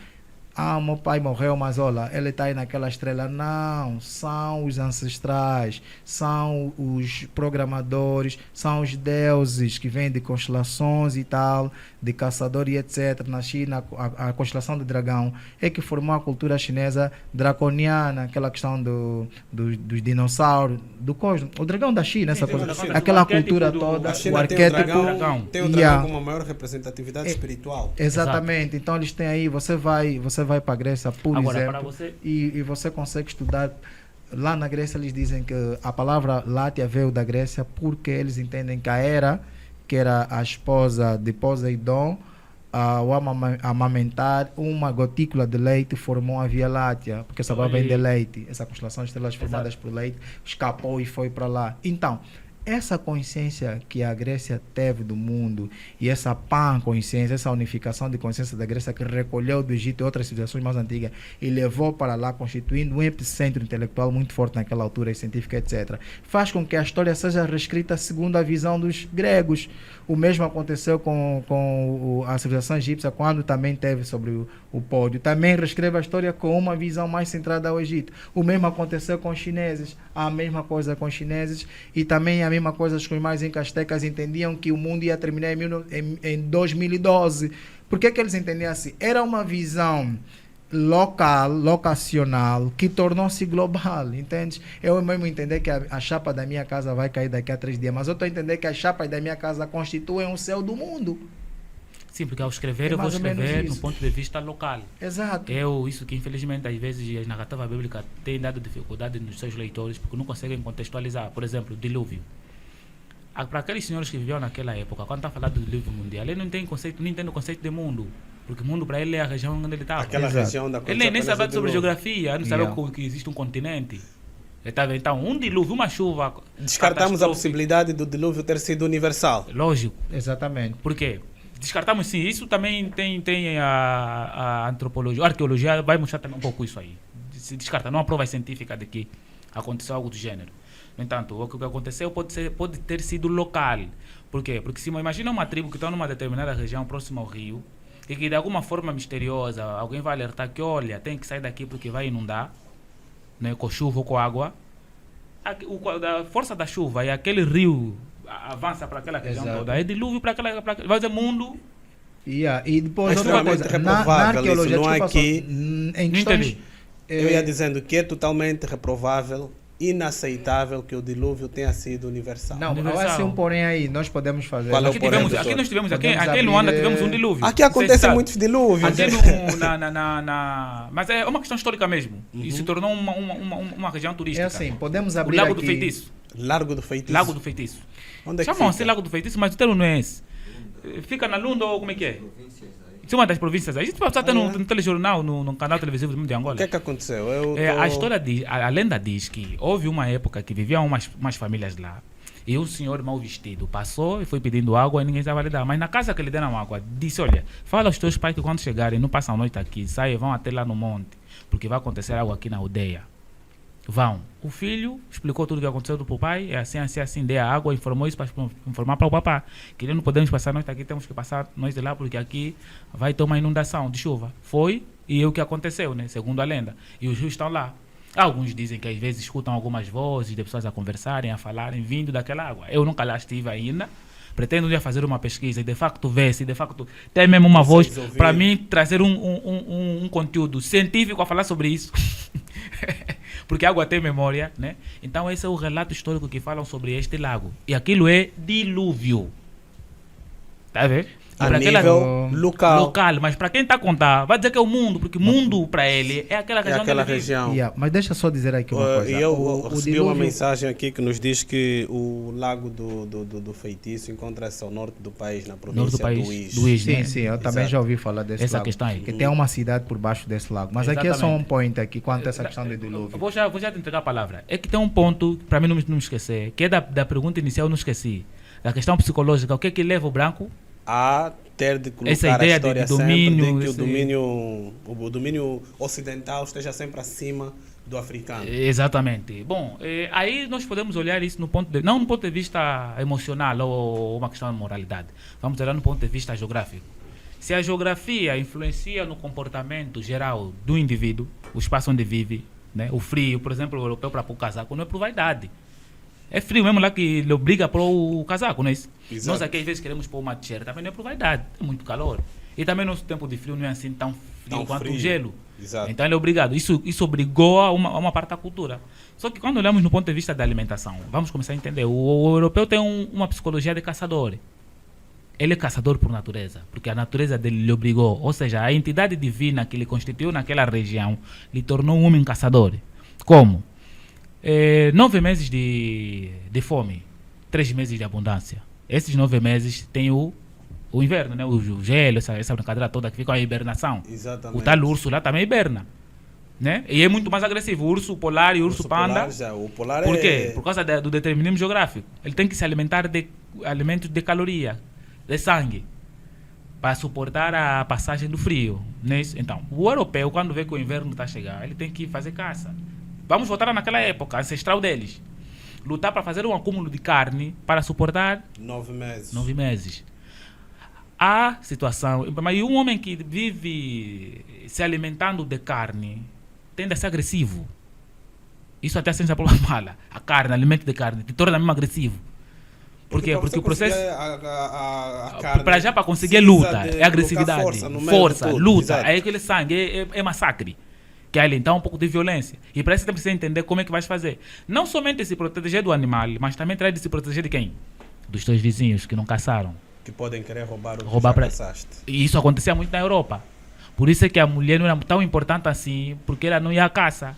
Meu pai morreu, mas olha, ele está aí naquela estrela. Não, são os ancestrais, são os programadores, são os deuses que vêm de constelações e tal, de caçador e etc. Na China, a constelação do dragão é que formou a cultura chinesa draconiana, aquela questão dos dinossauros, do cosmos. O dragão da China, essa coisa, aquela cultura toda, o arquétipo. Tem o dragão com uma maior representatividade espiritual. Exatamente. Então eles têm aí, você vai para a Grécia, por agora, exemplo, para você... e você consegue estudar lá na Grécia eles dizem que a palavra Látia veio da Grécia porque eles entendem que a Hera, que era a esposa de Poseidon, ao amamentar uma gotícula de leite, formou a Via Láctea, porque essa palavra vem de leite. Essa constelação de estrelas formadas por leite escapou e foi para lá. Então, essa consciência que a Grécia teve do mundo e essa pan-consciência, essa unificação de consciência da Grécia que recolheu do Egito e outras civilizações mais antigas e levou para lá, constituindo um epicentro intelectual muito forte naquela altura, e científica, etc., faz com que a história seja reescrita segundo a visão dos gregos. O mesmo aconteceu com a civilização egípcia, quando também teve sobre o pódio. Também reescreve a história com uma visão mais centrada ao Egito. O mesmo aconteceu com os chineses. A mesma coisa com os chineses e também a mesma coisa com os mais incastecas entendiam que o mundo ia terminar em 2012. Por que eles entendiam assim? Era uma visão locacional que tornou-se global, entende? Eu mesmo entender que a chapa da minha casa vai cair daqui a 3 dias, mas eu estou a entender que as chapas da minha casa constituem o céu do mundo. Sim, porque ao escrever eu vou escrever no ponto de vista local. Exato. Isso que infelizmente às vezes a narrativa bíblica tem dado dificuldade nos seus leitores porque não conseguem contextualizar. Por exemplo, o dilúvio. Para aqueles senhores que viviam naquela época, quando está falando do dilúvio mundial, ele não entende o conceito de mundo. Porque o mundo para ele é a região onde ele estava. Aquela região da ele nem sabe sobre geografia, não sabe que existe um continente. Então, um dilúvio, uma chuva. Descartamos a possibilidade do dilúvio ter sido universal. Lógico. Exatamente. Por quê? Descartamos sim. Isso também tem a antropologia, a arqueologia vai mostrar também um pouco isso aí. Se descarta, não há prova científica de que aconteceu algo do gênero. No entanto, o que aconteceu pode ter sido local. Por quê? Porque se imagina uma tribo que está numa determinada região próxima ao rio e que de alguma forma misteriosa alguém vai alertar que, olha, tem que sair daqui porque vai inundar, né, com chuva ou com água. A força da chuva e aquele rio avança para aquela região toda. É dilúvio para aquela vai dizer mundo. E depois outra coisa, na arqueologia, não é que em questões, eu ia dizendo que é totalmente reprovável, inaceitável que o dilúvio tenha sido universal. Não, vai ser um porém aí, nós podemos fazer. Aqui nós tivemos, aqui em Luanda tivemos um dilúvio. Aqui acontecem muitos dilúvios. Aqui mas é uma questão histórica mesmo. E se tornou uma região turística. É assim, podemos abrir o Lago aqui... do Feitiço. Largo do Feitiço. Lago do Feitiço. Onde é que chamam-se Lago do Feitiço, mas o termo não é esse. Fica na Lunda ou como é que é? Isso é uma das províncias. A gente pode estar no telejornal, no canal televisivo do mundo de Angola. O que é que aconteceu? A história diz, a lenda diz que houve uma época que viviam umas famílias lá e um senhor mal vestido passou e foi pedindo água e ninguém estava a lhe dar. Mas na casa que lhe deram água, disse, olha, fala aos teus pais que quando chegarem não passam a noite aqui, saem, vão até lá no monte, porque vai acontecer algo aqui na aldeia. Vão. O filho explicou tudo o que aconteceu do pai, é assim, dê a água, informou isso para informar para o papá. Que não podemos passar a noite aqui, temos que passar a noite lá, porque aqui vai ter uma inundação de chuva. Foi, e é o que aconteceu, né? Segundo a lenda. E os rios estão lá. Alguns dizem que às vezes escutam algumas vozes de pessoas a conversarem, a falarem, vindo daquela água. Eu nunca lá estive ainda. Pretendo um dia fazer uma pesquisa e de facto ver se de facto tem mesmo uma voz para mim trazer um conteúdo científico a falar sobre isso. Porque a água tem memória, né? Então esse é o relato histórico que falam sobre este lago. E aquilo é dilúvio. Tá vendo? A nível local. Mas para quem está a contar, vai dizer que é o mundo, porque mundo para ele é aquela região. É aquela região. Mas deixa só dizer aqui uma coisa. Eu recebi uma mensagem aqui que nos diz que o Lago do Feitiço encontra-se ao norte do país, na província do Uíge. Sim, eu também já ouvi falar desse essa lago. Questão aí. Que tem uma cidade por baixo desse lago. Mas aqui é só um point aqui quanto a essa questão do dilúvio. Vou já te entregar a palavra. É que tem um ponto, para mim não esquecer, que é da pergunta inicial, eu não esqueci. Da questão psicológica, o que é que leva o branco a ter de colocar essa ideia a história de domínio, sempre de que o domínio ocidental esteja sempre acima do africano. Exatamente. Bom, aí nós podemos olhar isso não no ponto de vista emocional ou uma questão de moralidade. Vamos olhar no ponto de vista geográfico. Se a geografia influencia no comportamento geral do indivíduo, o espaço onde vive, né? O frio, por exemplo, o europeu para pôr o casaco não é por vaidade. É frio mesmo lá que ele obriga a pôr o casaco, não é isso? Exato. Nós aqui às vezes queremos pôr uma t-shirt, também não é por vaidade, é muito calor. E também nosso tempo de frio não é assim tão frio quanto o gelo. Exato. Então ele é obrigado. Isso obrigou a uma parte da cultura. Só que quando olhamos no ponto de vista da alimentação, vamos começar a entender. O europeu tem uma psicologia de caçador. Ele é caçador por natureza, porque a natureza dele lhe obrigou. Ou seja, a entidade divina que ele constituiu naquela região lhe tornou um homem caçador. Como? 9 meses de fome, 3 meses de abundância. Esses 9 meses tem o inverno, né? O gelo, essa brincadeira toda que fica a hibernação. Exatamente. O tal urso lá também hiberna. Né? E é muito mais agressivo. O urso polar e o urso panda. O polar Por quê? Por causa do determinismo geográfico. Ele tem que se alimentar de alimentos de caloria, de sangue, para suportar a passagem do frio. Né? Então, o europeu, quando vê que o inverno está a chegar, ele tem que fazer caça. Vamos voltar naquela época ancestral deles. Lutar para fazer um acúmulo de carne para suportar 9 meses. 9 meses. A situação... Mas um homem que vive se alimentando de carne tende a ser agressivo. Isso até a ciência fala. A carne, alimento de carne, te torna mesmo agressivo. Por quê? Porque o processo... A carne para já, para conseguir luta, é agressividade. Força, luta. Exato. É aquele sangue, é massacre. Que é ali, então, um pouco de violência. E para isso você precisa entender como é que vais fazer. Não somente se proteger do animal, mas também traz de se proteger de quem? Dos teus vizinhos que não caçaram. Que podem querer roubar o que Roubar já caçaste. E isso acontecia muito na Europa. Por isso é que a mulher não era tão importante assim, porque ela não ia à caça.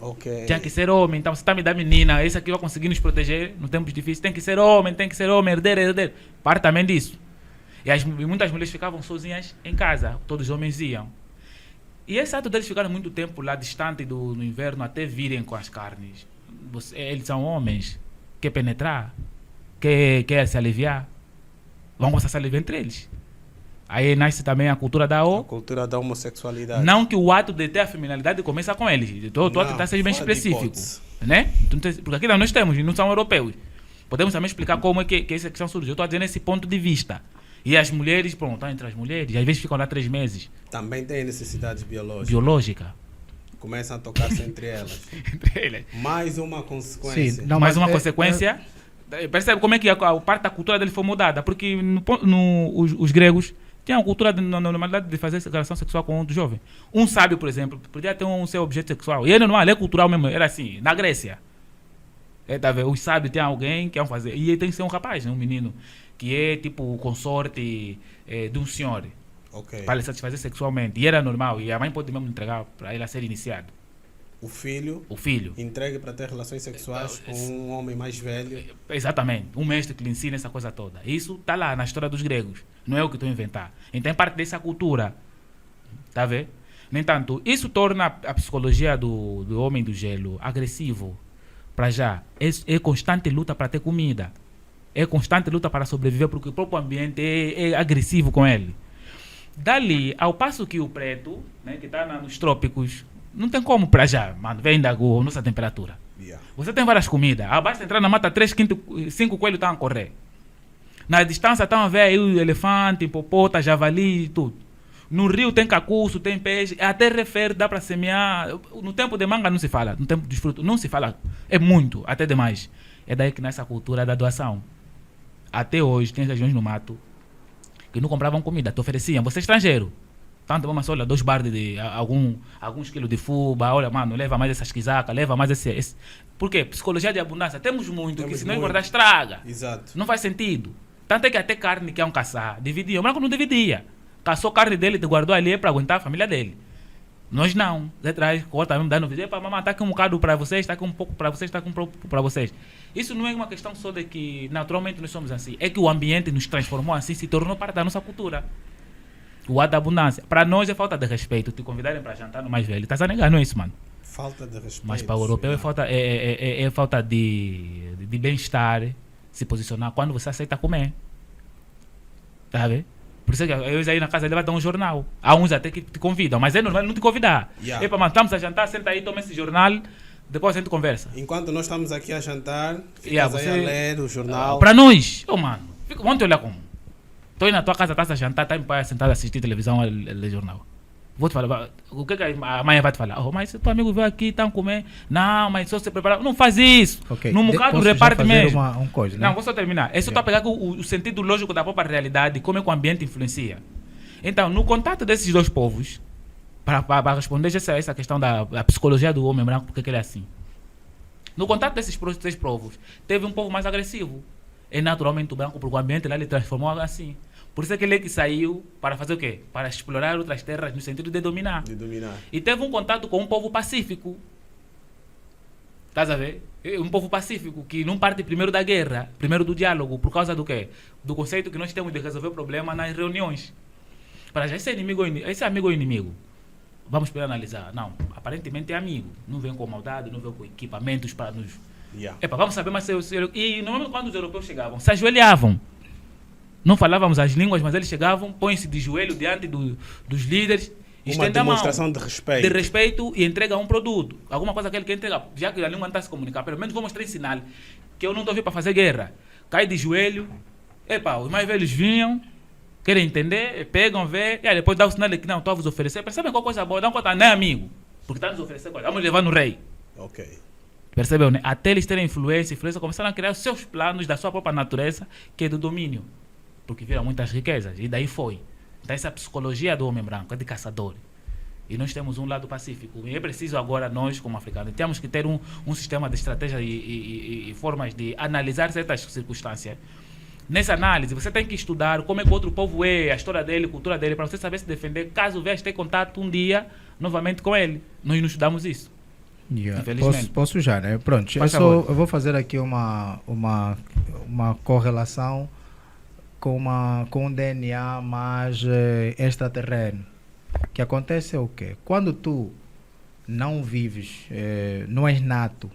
Ok. Tinha que ser homem. Então, você está me dando menina, esse aqui vai conseguir nos proteger nos tempos difíceis. Tem que ser homem, herdeiro. Parte também disso. E muitas mulheres ficavam sozinhas em casa, todos os homens iam. E esse ato deles ficarem muito tempo lá distante do inverno até virem com as carnes. Eles são homens, quer penetrar, quer se aliviar. Vão começar a se aliviar entre eles. Aí nasce também a cultura da cultura da homossexualidade. Não que o ato de ter a feminilidade começa com eles. Estou a tentar ser bem específico. Né? Porque aqui nós temos, não são europeus. Podemos também explicar como é que essa questão surgiu. Eu estou a dizer nesse ponto de vista. E as mulheres, pronto, estão entre as mulheres, às vezes ficam lá 3 meses. Também têm necessidades biológicas. Biológica. Começam a tocar-se entre elas. Mais uma consequência. Sim, não, mais uma consequência. Percebe como é que a parte da cultura dele foi mudada? Porque os gregos tinham a cultura na normalidade de fazer relação sexual com um jovem. Um sábio, por exemplo, podia ter um seu objeto sexual. E ele não é cultural mesmo, era assim, na Grécia. Tá vendo? Os sábios têm alguém que vão fazer. E ele tem que ser um rapaz, né? Um menino, que é tipo o consorte de um senhor. Okay. Para lhe satisfazer sexualmente. E era normal. E a mãe pode mesmo entregar para ele a ser iniciado. O filho entregue para ter relações sexuais com um homem mais velho. Exatamente. Um mestre que lhe ensina essa coisa toda. Isso está lá na história dos gregos. Não é o que estou a inventar. Então é parte dessa cultura. Está a ver? No entanto, isso torna a psicologia do homem do gelo agressivo. Para já. É constante luta para ter comida. É constante luta para sobreviver, porque o próprio ambiente é agressivo com ele. Dali, ao passo que o preto, né, que está nos trópicos, não tem como para já, mano, vem da nossa temperatura. Yeah. Você tem várias comidas. Basta entrar na mata, 5 coelhos estão a correr. Na distância estão a ver aí o elefante, hipopota, javali e tudo. No rio tem cacuço, tem peixe, até refere, dá para semear. No tempo de manga não se fala, no tempo dos frutos não se fala. É muito, até demais. É daí que nasce a cultura da doação. Até hoje tem regiões no mato que não compravam comida, te ofereciam. Você é estrangeiro. Tanto, mas olha, 2 bardes de alguns quilos de fuba, olha, mano, leva mais essas quisacas, leva mais esse. Por quê? Psicologia de abundância. Temos muito, que se não engordar, estraga. Exato. Não faz sentido. Tanto é que até carne que é um caçar, dividia. O branco não dividia. Caçou carne dele, te guardou ali para aguentar a família dele. Nós não. Você traz, corta mesmo, dá no vídeo. Mamãe, tá aqui um bocado para vocês, está aqui um pouco para vocês, está aqui um pouco para vocês. Isso não é uma questão só de que naturalmente nós somos assim. É que o ambiente nos transformou assim, se tornou parte da nossa cultura. O ato da abundância. Para nós é falta de respeito. Te convidarem para jantar no mais velho. Estás a negar, não é isso, mano? Falta de respeito. Mas para o europeu é falta de bem-estar, se posicionar quando você aceita comer. Tá a ver? Por isso que eu aí na casa dele vai dar um jornal. Há uns até que te convidam, mas é normal não te convidar. Yeah. Epa, mano, estamos a jantar, senta aí, toma esse jornal, depois a gente conversa. Enquanto nós estamos aqui a jantar, ficas aí a ler o jornal. Para nós, mano, vamos te olhar como. Estou aí na tua casa, estás a jantar, está em paz, sentado a assistir televisão, a ler jornal. Vou te falar, o que a mãe vai te falar? Oh, mas teu amigo veio aqui, estão a comer. Não, mas só se preparar. Não faz isso. Okay. No bocado reparte mesmo. Coisa, né? Não, vou só terminar. É só para pegar o sentido lógico da própria realidade, como é que o ambiente influencia. Então, no contato desses 2 povos, para responder essa questão da psicologia do homem branco, porque ele é assim. No contato desses 3 povos, teve um povo mais agressivo. É naturalmente o branco, porque o ambiente lá ele transformou assim. Por isso é que ele que saiu para fazer o quê? Para explorar outras terras no sentido de dominar. De dominar. E teve um contato com um povo pacífico. Estás a ver? É um povo pacífico que não parte primeiro da guerra, primeiro do diálogo, por causa do quê? Do conceito que nós temos de resolver o problema nas reuniões. Para já, esse é amigo ou inimigo? Vamos para analisar. Não, aparentemente é amigo. Não vem com maldade, não vem com equipamentos para nos... Epa, vamos saber mais... E normalmente quando os europeus chegavam, se ajoelhavam. Não falávamos as línguas, mas eles chegavam, põem-se de joelho diante dos líderes. Uma demonstração de respeito. De respeito e entrega um produto. Alguma coisa que ele quer entregar. Já que a língua não está a se comunicar, pelo menos vou mostrar em sinal que eu não estou vindo para fazer guerra. Cai de joelho. Epa, os mais velhos vinham, querem entender, pegam, vê, e aí depois dá o sinal de que não, estou a vos oferecer. Percebem qual coisa boa? Dá conta, não é amigo. Porque está a nos oferecer coisa. Vamos levar no rei. Ok. Percebeu, né? Até eles terem influência, começaram a criar os seus planos da sua própria natureza, que é do domínio. Porque viram muitas riquezas. E daí foi. Então essa psicologia do homem branco é de caçador. E nós temos um lado pacífico. E é preciso agora, nós como africanos, temos que ter um sistema de estratégia e formas de analisar certas circunstâncias. Nessa análise, você tem que estudar como é que o outro povo é, a história dele, a cultura dele, para você saber se defender, caso venha ter contato um dia novamente com ele. Nós não estudamos isso. Infelizmente. Posso já, né? Pronto, eu vou fazer aqui uma correlação com um DNA mais extraterreno. O que acontece é o quê? Quando tu não vives, não és nato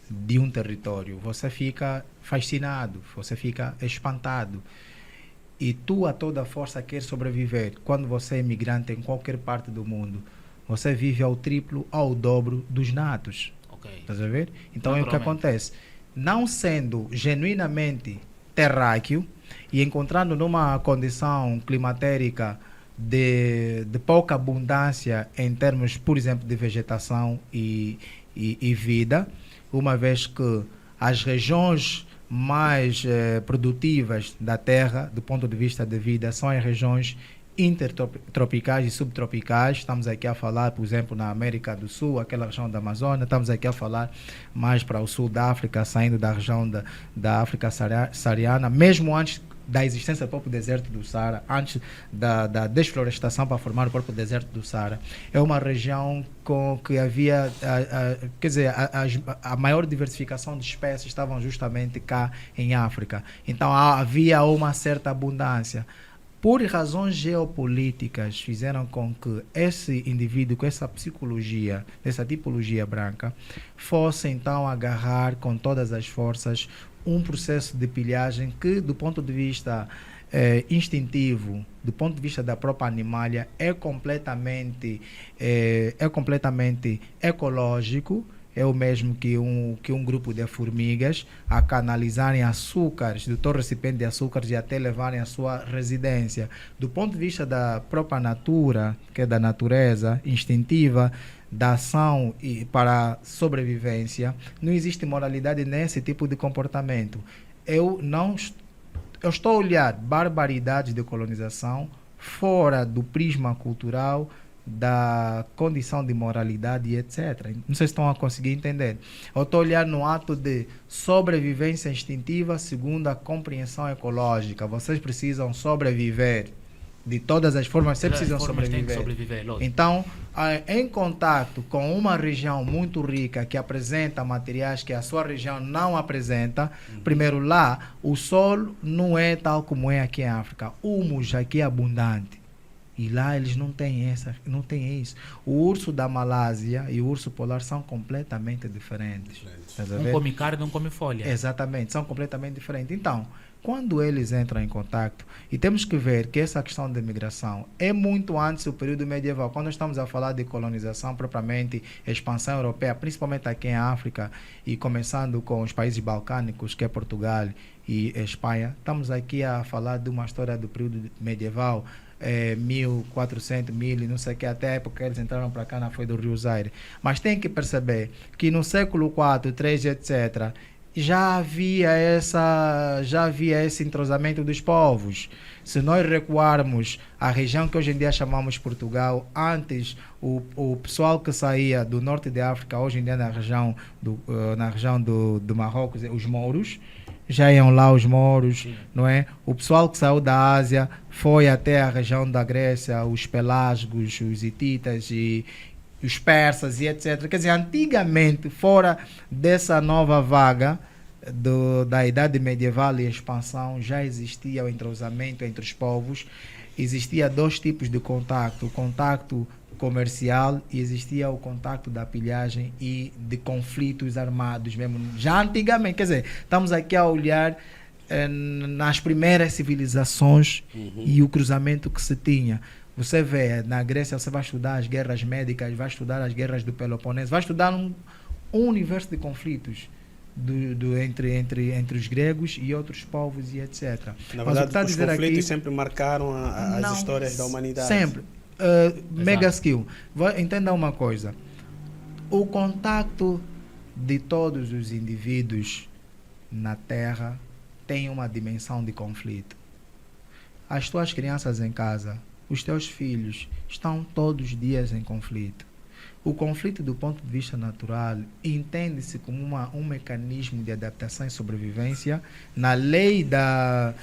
de um território, você fica fascinado, você fica espantado. E tu a toda força quer sobreviver. Quando você é imigrante em qualquer parte do mundo, você vive ao triplo, ao dobro dos natos. Estás a ver? Então é o que acontece. Não sendo genuinamente terráqueo e encontrando numa condição climatérica de pouca abundância em termos, por exemplo, de vegetação e vida, uma vez que as regiões mais produtivas da Terra, do ponto de vista de vida, são as regiões intertropicais e subtropicais. Estamos aqui a falar, por exemplo, na América do Sul, aquela região da Amazônia. Estamos aqui a falar mais para o sul da África, saindo da região da África saariana, mesmo antes da existência do próprio deserto do Saara, antes da desflorestação para formar o próprio deserto do Saara. É uma região com que havia, quer dizer, a maior diversificação de espécies estavam justamente cá em África. Então havia uma certa abundância. Por razões geopolíticas, fizeram com que esse indivíduo, com essa psicologia, essa tipologia branca, fosse então agarrar com todas as forças um processo de pilhagem que, do ponto de vista instintivo, do ponto de vista da própria animalia, é completamente ecológico. É o mesmo que um grupo de formigas a canalizarem açúcares do teu recipiente de açúcares e até levarem a sua residência. Do ponto de vista da própria natura, que é da natureza instintiva, da ação e para sobrevivência, não existe moralidade nesse tipo de comportamento. Eu estou a olhar barbaridades de colonização fora do prisma cultural, da condição de moralidade e etc. Não sei se estão a conseguir entender. Eu estou a olhar no ato de sobrevivência instintiva segundo a compreensão ecológica. Vocês precisam sobreviver. De todas as formas, vocês precisam sobreviver. Então, em contato com uma região muito rica que apresenta materiais que a sua região não apresenta, primeiro lá, o solo não é tal como é aqui em África. O humus aqui é abundante. E lá eles não têm isso. O urso da Malásia e o urso polar são completamente diferentes. Um come carne, um come folha. Exatamente, são completamente diferentes. Então, quando eles entram em contato, e temos que ver que essa questão da imigração é muito antes do período medieval. Quando estamos a falar de colonização propriamente, expansão europeia, principalmente aqui em África, e começando com os países balcânicos, que é Portugal e Espanha, estamos aqui a falar de uma história do período medieval, 1400, 1000, não sei o que, até a época que eles entraram para cá, não foi do Rio Zaire. Mas tem que perceber que no século 4, 3, etc., já havia esse entrosamento dos povos. Se nós recuarmos a região que hoje em dia chamamos Portugal, antes o pessoal que saía do norte de África, hoje em dia na região do Marrocos, os mouros, já iam lá os mouros, não é? O pessoal que saiu da Ásia foi até a região da Grécia, os pelasgos, os hititas, e os persas e etc. Quer dizer, antigamente, fora dessa nova vaga da idade medieval e expansão, já existia o entrosamento entre os povos. Existia dois tipos de contato: o contato comercial e existia o contato da pilhagem e de conflitos armados mesmo. Já antigamente, quer dizer, estamos aqui a olhar nas primeiras civilizações e o cruzamento que se tinha. Você vê, na Grécia, você vai estudar as guerras médicas, vai estudar as guerras do Peloponeso, vai estudar um universo de conflitos entre os gregos e outros povos e etc. Na verdade, os conflitos aqui, sempre marcaram as histórias da humanidade. Sempre. Mega skill. Entenda uma coisa. O contato de todos os indivíduos na Terra tem uma dimensão de conflito. As tuas crianças em casa, os teus filhos, estão todos os dias em conflito. O conflito, do ponto de vista natural, entende-se como um mecanismo de adaptação e sobrevivência. Na lei da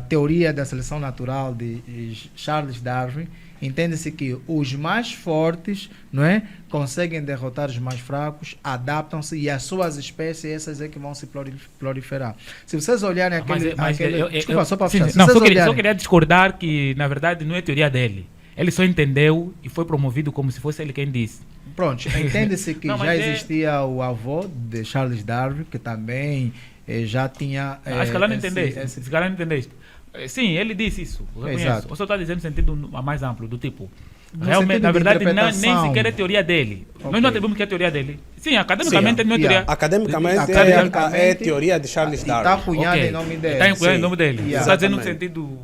teoria da seleção natural de Charles Darwin, entende-se que os mais fortes, não é, conseguem derrotar os mais fracos, adaptam-se e as suas espécies, essas é que vão se proliferar. Se vocês olharem desculpa, só para fechar. Só queria discordar que, na verdade, não é teoria dele. Ele só entendeu e foi promovido como se fosse ele quem disse. Pronto, entende-se que já existia o avô de Charles Darwin, que também já tinha... Acho que ela não entendeste. Se calhar não entendeste. Sim, ele disse isso. Eu só estou dizendo no sentido mais amplo, do tipo... Realmente, na verdade, nem sequer é teoria dele. Okay. Nós não atribuímos que é teoria dele. Sim, academicamente não é teoria. Academicamente é teoria de Charles Darwin. Está cunhado em nome dele. Está incluído em nome dele. Está dizendo no sentido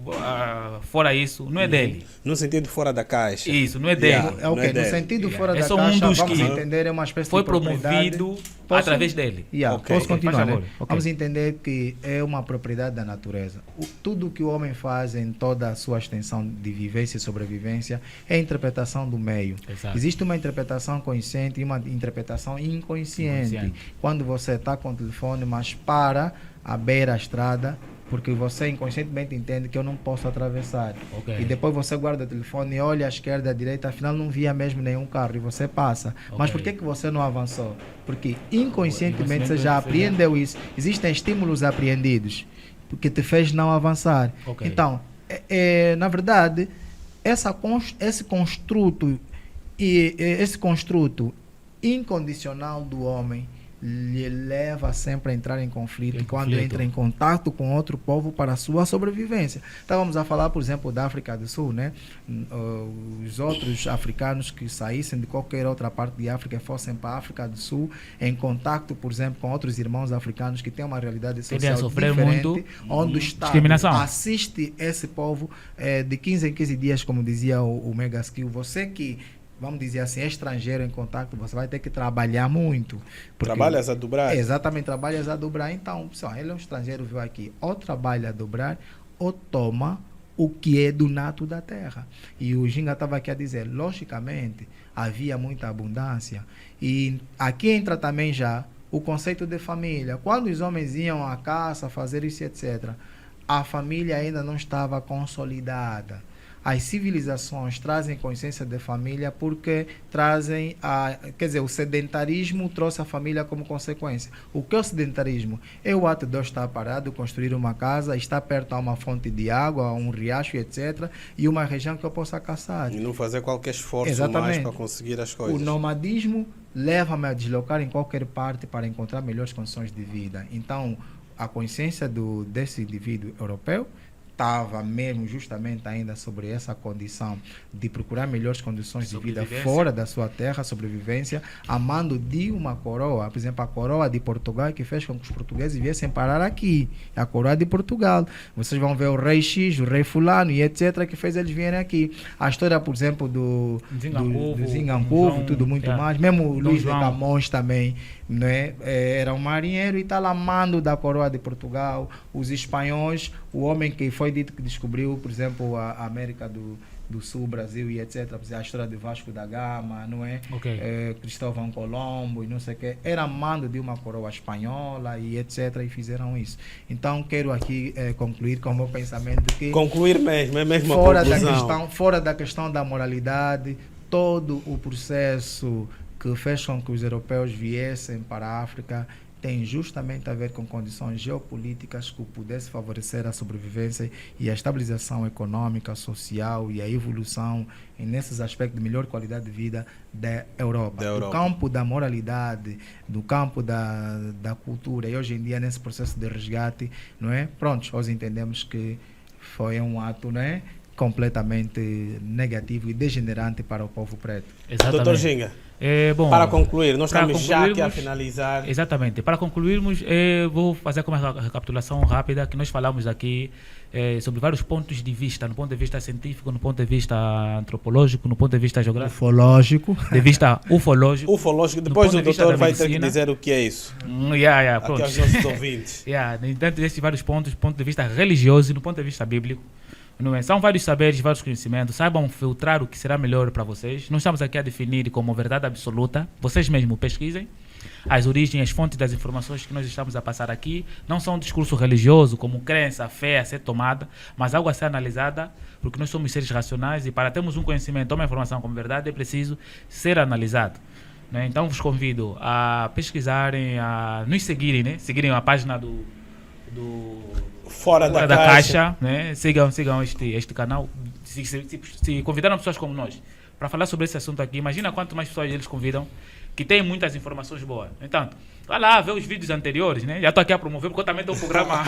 fora isso, não é dele. No sentido fora da caixa. Isso, não é dele. No sentido fora da caixa, vamos entender, é uma espécie foi de propriedade. Promovido através dele. Posso continuar? Né? Vamos entender que é uma propriedade da natureza. Tudo que o homem faz em toda a sua extensão de vivência e sobrevivência é interpretação do meio. Exato. Existe uma interpretação consciente e uma interpretação inconsciente. Quando você está com o telefone, mas para à beira da estrada, porque você inconscientemente entende que eu não posso atravessar. Okay. E depois você guarda o telefone e olha à esquerda, à direita, afinal não via mesmo nenhum carro e você passa. Okay. Mas por que você não avançou? Porque inconscientemente você já apreendeu isso. Existem estímulos apreendidos que te fez não avançar. Okay. Então, na verdade, esse construto incondicional do homem lhe leva sempre a entrar em conflito quando entra em contato com outro povo para a sua sobrevivência. Estávamos a falar, por exemplo, da África do Sul, né? Os outros africanos que saíssem de qualquer outra parte de África e fossem para a África do Sul em contato, por exemplo, com outros irmãos africanos que têm uma realidade social diferente, muito onde o Estado assiste esse povo de 15 em 15 dias, como dizia o Mega Skill. Você que, vamos dizer assim, é estrangeiro em contato, você vai ter que trabalhar muito. Trabalhas a dobrar? Exatamente, trabalhas a dobrar. Então, ele é um estrangeiro, veio aqui, ou trabalha a dobrar, ou toma o que é do nato da terra. E o Ginga estava aqui a dizer, logicamente, havia muita abundância. E aqui entra também já o conceito de família. Quando os homens iam à caça, fazer isso, etc., a família ainda não estava consolidada. As civilizações trazem consciência de família porque trazem o sedentarismo trouxe a família como consequência. O que é o sedentarismo? É o ato de eu estar parado, construir uma casa, estar perto a uma fonte de água, a um riacho, etc., e uma região que eu possa caçar. E não fazer qualquer esforço mais para conseguir as coisas. O nomadismo leva-me a deslocar em qualquer parte para encontrar melhores condições de vida. Então, a consciência desse indivíduo europeu estava mesmo justamente ainda sobre essa condição de procurar melhores condições de vida fora da sua terra, sobrevivência, amando de uma coroa, por exemplo, a coroa de Portugal, que fez com que os portugueses viessem parar aqui, a coroa de Portugal. Vocês vão ver o rei X, o rei fulano e etc, que fez eles virem aqui. A história, por exemplo, do Zingancovo, tudo muito mais, mesmo o Luís de Camões também, né? Era um marinheiro e está lá amando da coroa de Portugal. Os espanhóis, o homem que foi dito que descobriu, por exemplo, a América do Sul, Brasil e etc. A história de Vasco da Gama, não é? Okay. Cristóvão Colombo e não sei o que. Era amando de uma coroa espanhola e etc. E fizeram isso. Então, quero aqui concluir com o meu pensamento que... Concluir mesmo, é mesmo a conclusão. Fora da questão da moralidade, todo o processo que fez com que os europeus viessem para a África tem justamente a ver com condições geopolíticas que pudessem favorecer a sobrevivência e a estabilização econômica, social e a evolução nesses aspectos de melhor qualidade de vida da Europa. Do campo da moralidade, do campo da cultura, e hoje em dia nesse processo de resgate, não é? Pronto, nós entendemos que foi um ato, não é? Completamente negativo e degenerante para o povo preto. Exatamente. Doutor Ginga, bom, para concluir, nós estamos já aqui a finalizar. Exatamente. Para concluirmos, vou fazer uma recapitulação rápida que nós falamos aqui sobre vários pontos de vista, no ponto de vista científico, no ponto de vista antropológico, no ponto de vista geográfico, De vista ufológico. Ufológico, depois o doutor vai ter que dizer o que é isso. Aqui pronto. aos nossos ouvintes. Dentro desses vários pontos, do ponto de vista religioso e no ponto de vista bíblico, não é? São vários saberes, vários conhecimentos. Saibam filtrar o que será melhor para vocês. Não estamos aqui a definir como verdade absoluta. Vocês mesmos pesquisem as origens, as fontes das informações que nós estamos a passar aqui. Não são um discurso religioso, como crença, fé a ser tomada, mas algo a ser analisada, porque nós somos seres racionais e para termos um conhecimento, uma informação como verdade, é preciso ser analisado. Né? Então vos convido a pesquisarem, a nos seguirem, né? Seguirem a página do Fora da Caixa, né? Sigam este canal. Se convidaram pessoas como nós para falar sobre esse assunto aqui, imagina quanto mais pessoas eles convidam, que tem muitas informações boas. Então, vai lá ver os vídeos anteriores, né? Já estou aqui a promover, porque eu também tenho um programa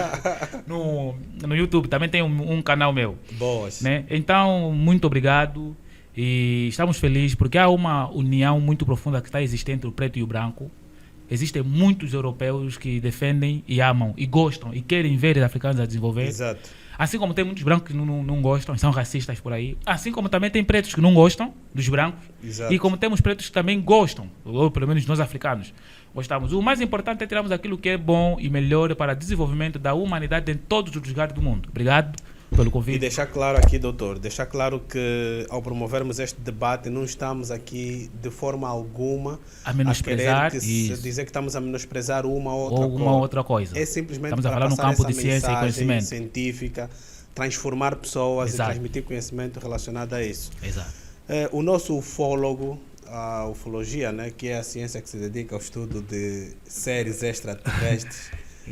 no YouTube, também tem um canal meu. Boas. Né? Então, muito obrigado e estamos felizes porque há uma união muito profunda que está existente entre o preto e o branco. Existem muitos europeus que defendem e amam e gostam e querem ver os africanos a desenvolver. Exato. Assim como tem muitos brancos que não gostam e são racistas por aí. Assim como também tem pretos que não gostam dos brancos. Exato. E como temos pretos que também gostam, ou pelo menos nós africanos gostamos. O mais importante é tirarmos aquilo que é bom e melhor para o desenvolvimento da humanidade em todos os lugares do mundo. Obrigado pelo convite. E deixar claro aqui, doutor, deixar claro que ao promovermos este debate não estamos aqui de forma alguma a menosprezar, dizer que estamos a menosprezar uma ou outra coisa. É simplesmente estamos a para falar no campo de ciência e conhecimento científica, transformar pessoas Exato. E transmitir conhecimento relacionado a isso. Exato. O nosso ufólogo, a ufologia, né, que é a ciência que se dedica ao estudo de seres extraterrestres,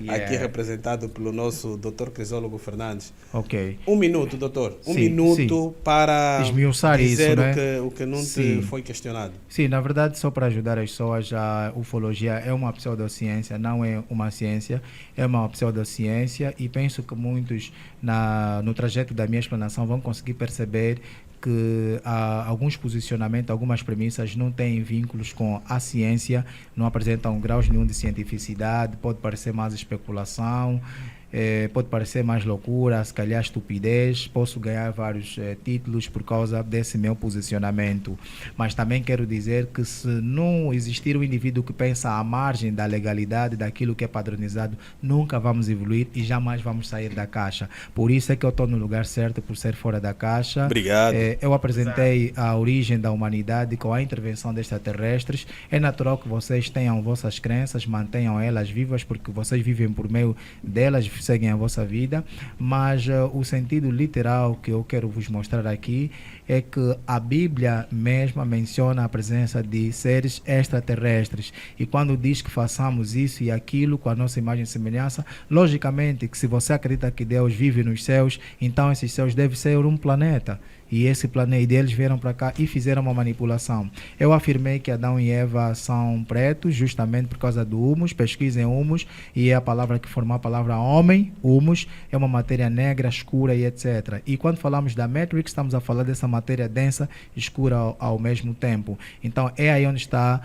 aqui representado pelo nosso doutor Crisólogo Fernandes. Ok. Um minuto, doutor. Um minuto para esmiuçar dizer isso, o que não te foi questionado. Sim, na verdade, só para ajudar as pessoas, a ufologia é uma pseudociência, não é uma ciência, é uma pseudociência e penso que muitos no trajeto da minha explanação vão conseguir perceber que alguns posicionamentos, algumas premissas não têm vínculos com a ciência, não apresentam graus nenhum de cientificidade, pode parecer mais especulação, pode parecer mais loucura, se calhar estupidez, posso ganhar vários títulos por causa desse meu posicionamento, mas também quero dizer que se não existir um indivíduo que pensa à margem da legalidade, daquilo que é padronizado, nunca vamos evoluir e jamais vamos sair da caixa. Por isso é que eu estou no lugar certo, por ser fora da caixa. Obrigado. Eu apresentei a origem da humanidade com a intervenção de extraterrestres. É natural que vocês tenham vossas crenças, mantenham elas vivas, porque vocês vivem por meio delas, seguem a vossa vida, mas o sentido literal que eu quero vos mostrar aqui é que a Bíblia mesma menciona a presença de seres extraterrestres e quando diz que façamos isso e aquilo com a nossa imagem e semelhança, logicamente que se você acredita que Deus vive nos céus, então esses céus devem ser um planeta. E esse planeta, eles vieram para cá e fizeram uma manipulação. Eu afirmei que Adão e Eva são pretos justamente por causa do humus. Pesquisem humus e é a palavra que forma a palavra homem. Humus é uma matéria negra, escura e etc. E quando falamos da Matrix, estamos a falar dessa matéria densa, escura ao mesmo tempo. Então é aí onde está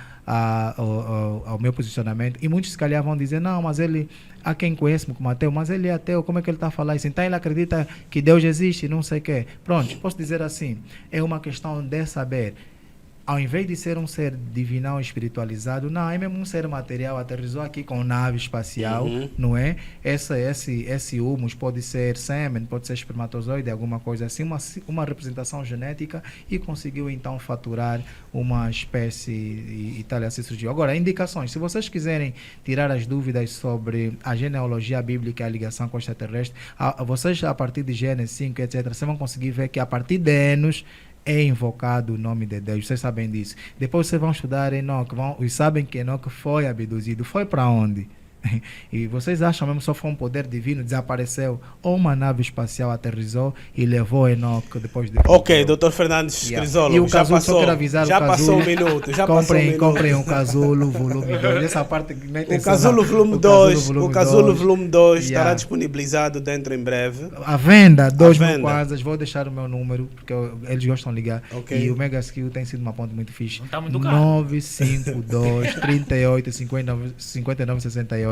o meu posicionamento. E muitos se calhar vão dizer, não, mas ele... Há quem conhece-me como ateu, mas ele é ateu, como é que ele está a falar isso? Então ele acredita que Deus existe, não sei o quê. Pronto, posso dizer assim, é uma questão de saber. Ao invés de ser um ser divinal espiritualizado, não, é mesmo um ser material, aterrissou aqui com nave espacial, não é? Esse humus pode ser sêmen, pode ser espermatozoide, alguma coisa assim, uma representação genética e conseguiu então faturar uma espécie e tal, assim surgiu. Agora, indicações, se vocês quiserem tirar as dúvidas sobre a genealogia bíblica e a ligação com o extraterrestre, vocês a partir de Gênesis 5, etc., vocês vão conseguir ver que a partir de Enos, é invocado o nome de Deus, vocês sabem disso. Depois vocês vão estudar Enoque, e sabem que Enoque foi abduzido. Foi para onde? E vocês acham mesmo que só foi um poder divino, desapareceu, ou uma nave espacial aterrissou e levou Enoque depois de... Ok, Dr. Fernandes Crisólogo, E o já casulo, passou, só quero avisar já o passou casulo. um minuto, já passou um minuto. Comprem um casulo volume 2. Essa parte nem tem O Casulo Volume 2, o Casulo Volume 2 estará Yeah. disponibilizado dentro em breve. A venda, 2 mil venda. kwanzas, vou deixar o meu número, porque eles gostam de ligar. Ok. E o Mega Skill tem sido uma ponte muito fixe. Não tá muito caro. 952 38 59 68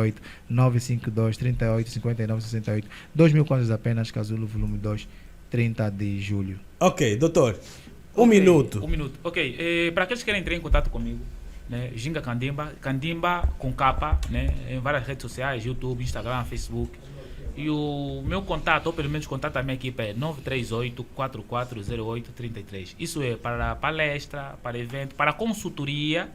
952 38 59 68 2 mil kwanzas apenas, Casulo Volume 2, 30 de julho. Ok, doutor, um Ok, minuto. Um minuto. Ok, para aqueles que querem entrar em contato comigo, né, Ginga Candimba, Candimba com capa, né, em várias redes sociais, YouTube, Instagram, Facebook. E o meu contato, ou pelo menos contato da minha equipe é 938 4408 33. Isso é para palestra, para evento, para consultoria.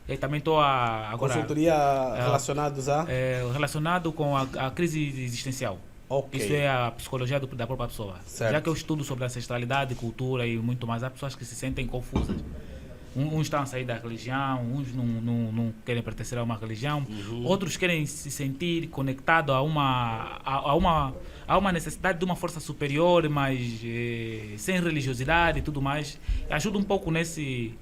Eu também estou agora Consultoria relacionados a... relacionado com a crise existencial. Ok. Isso é a psicologia da própria pessoa. Certo. Já que eu estudo sobre ancestralidade, cultura e muito mais, há pessoas que se sentem confusas. Uns estão a sair da religião, uns não querem pertencer a uma religião, outros querem se sentir conectados a uma necessidade de uma força superior, mas sem religiosidade e tudo mais. Ajuda um pouco nesse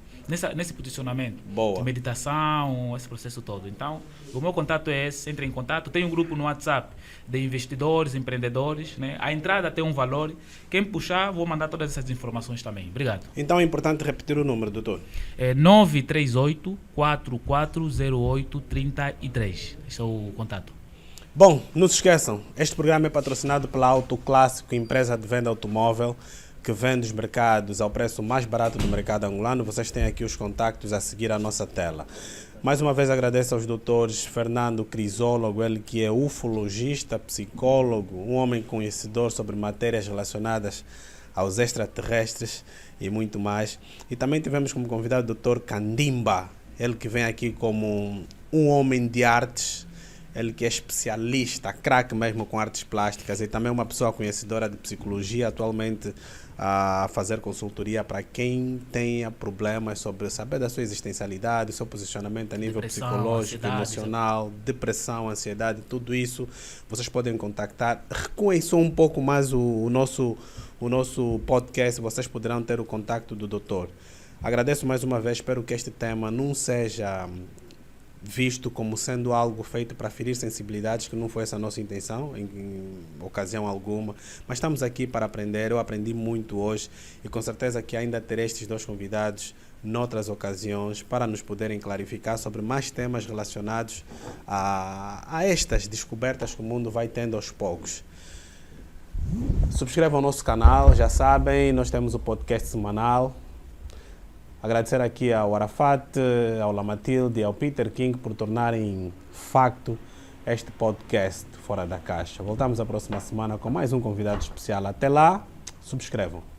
posicionamento. Boa. De meditação, esse processo todo. Então, o meu contato é esse, entre em contato. Tem um grupo no WhatsApp de investidores, empreendedores, né? A entrada tem um valor. Quem puxar, vou mandar todas essas informações também. Obrigado. Então é importante repetir o número, doutor. É 938 4408 33. Esse é o contato. Bom, não se esqueçam, este programa é patrocinado pela Auto Clássico, empresa de venda automóvel, que vende os mercados ao preço mais barato do mercado angolano. Vocês têm aqui os contactos a seguir a nossa tela. Mais uma vez agradeço aos doutores Fernando Crisólogo, ele que é ufologista, psicólogo, um homem conhecedor sobre matérias relacionadas aos extraterrestres e muito mais. E também tivemos como convidado o Dr. Candimba, ele que vem aqui como um homem de artes, ele que é especialista, craque mesmo com artes plásticas e também uma pessoa conhecedora de psicologia, atualmente a fazer consultoria para quem tenha problemas sobre saber da sua existencialidade, seu posicionamento a nível Depressão, psicológico, ansiedade, emocional, depressão, ansiedade, tudo isso vocês podem contactar. Recuem só um pouco mais o nosso podcast, vocês poderão ter o contacto do doutor. Agradeço mais uma vez, espero que este tema não seja visto como sendo algo feito para ferir sensibilidades, que não foi essa a nossa intenção em ocasião alguma, mas estamos aqui para aprender. Eu aprendi muito hoje e com certeza que ainda terei estes dois convidados noutras ocasiões para nos poderem clarificar sobre mais temas relacionados a estas descobertas que o mundo vai tendo aos poucos. Subscrevam o nosso canal, já sabem, nós temos o podcast semanal. Agradecer aqui ao Arafat, ao Lamatilde e ao Peter King por tornarem facto este podcast Fora da Caixa. Voltamos a próxima semana com mais um convidado especial. Até lá, subscrevam.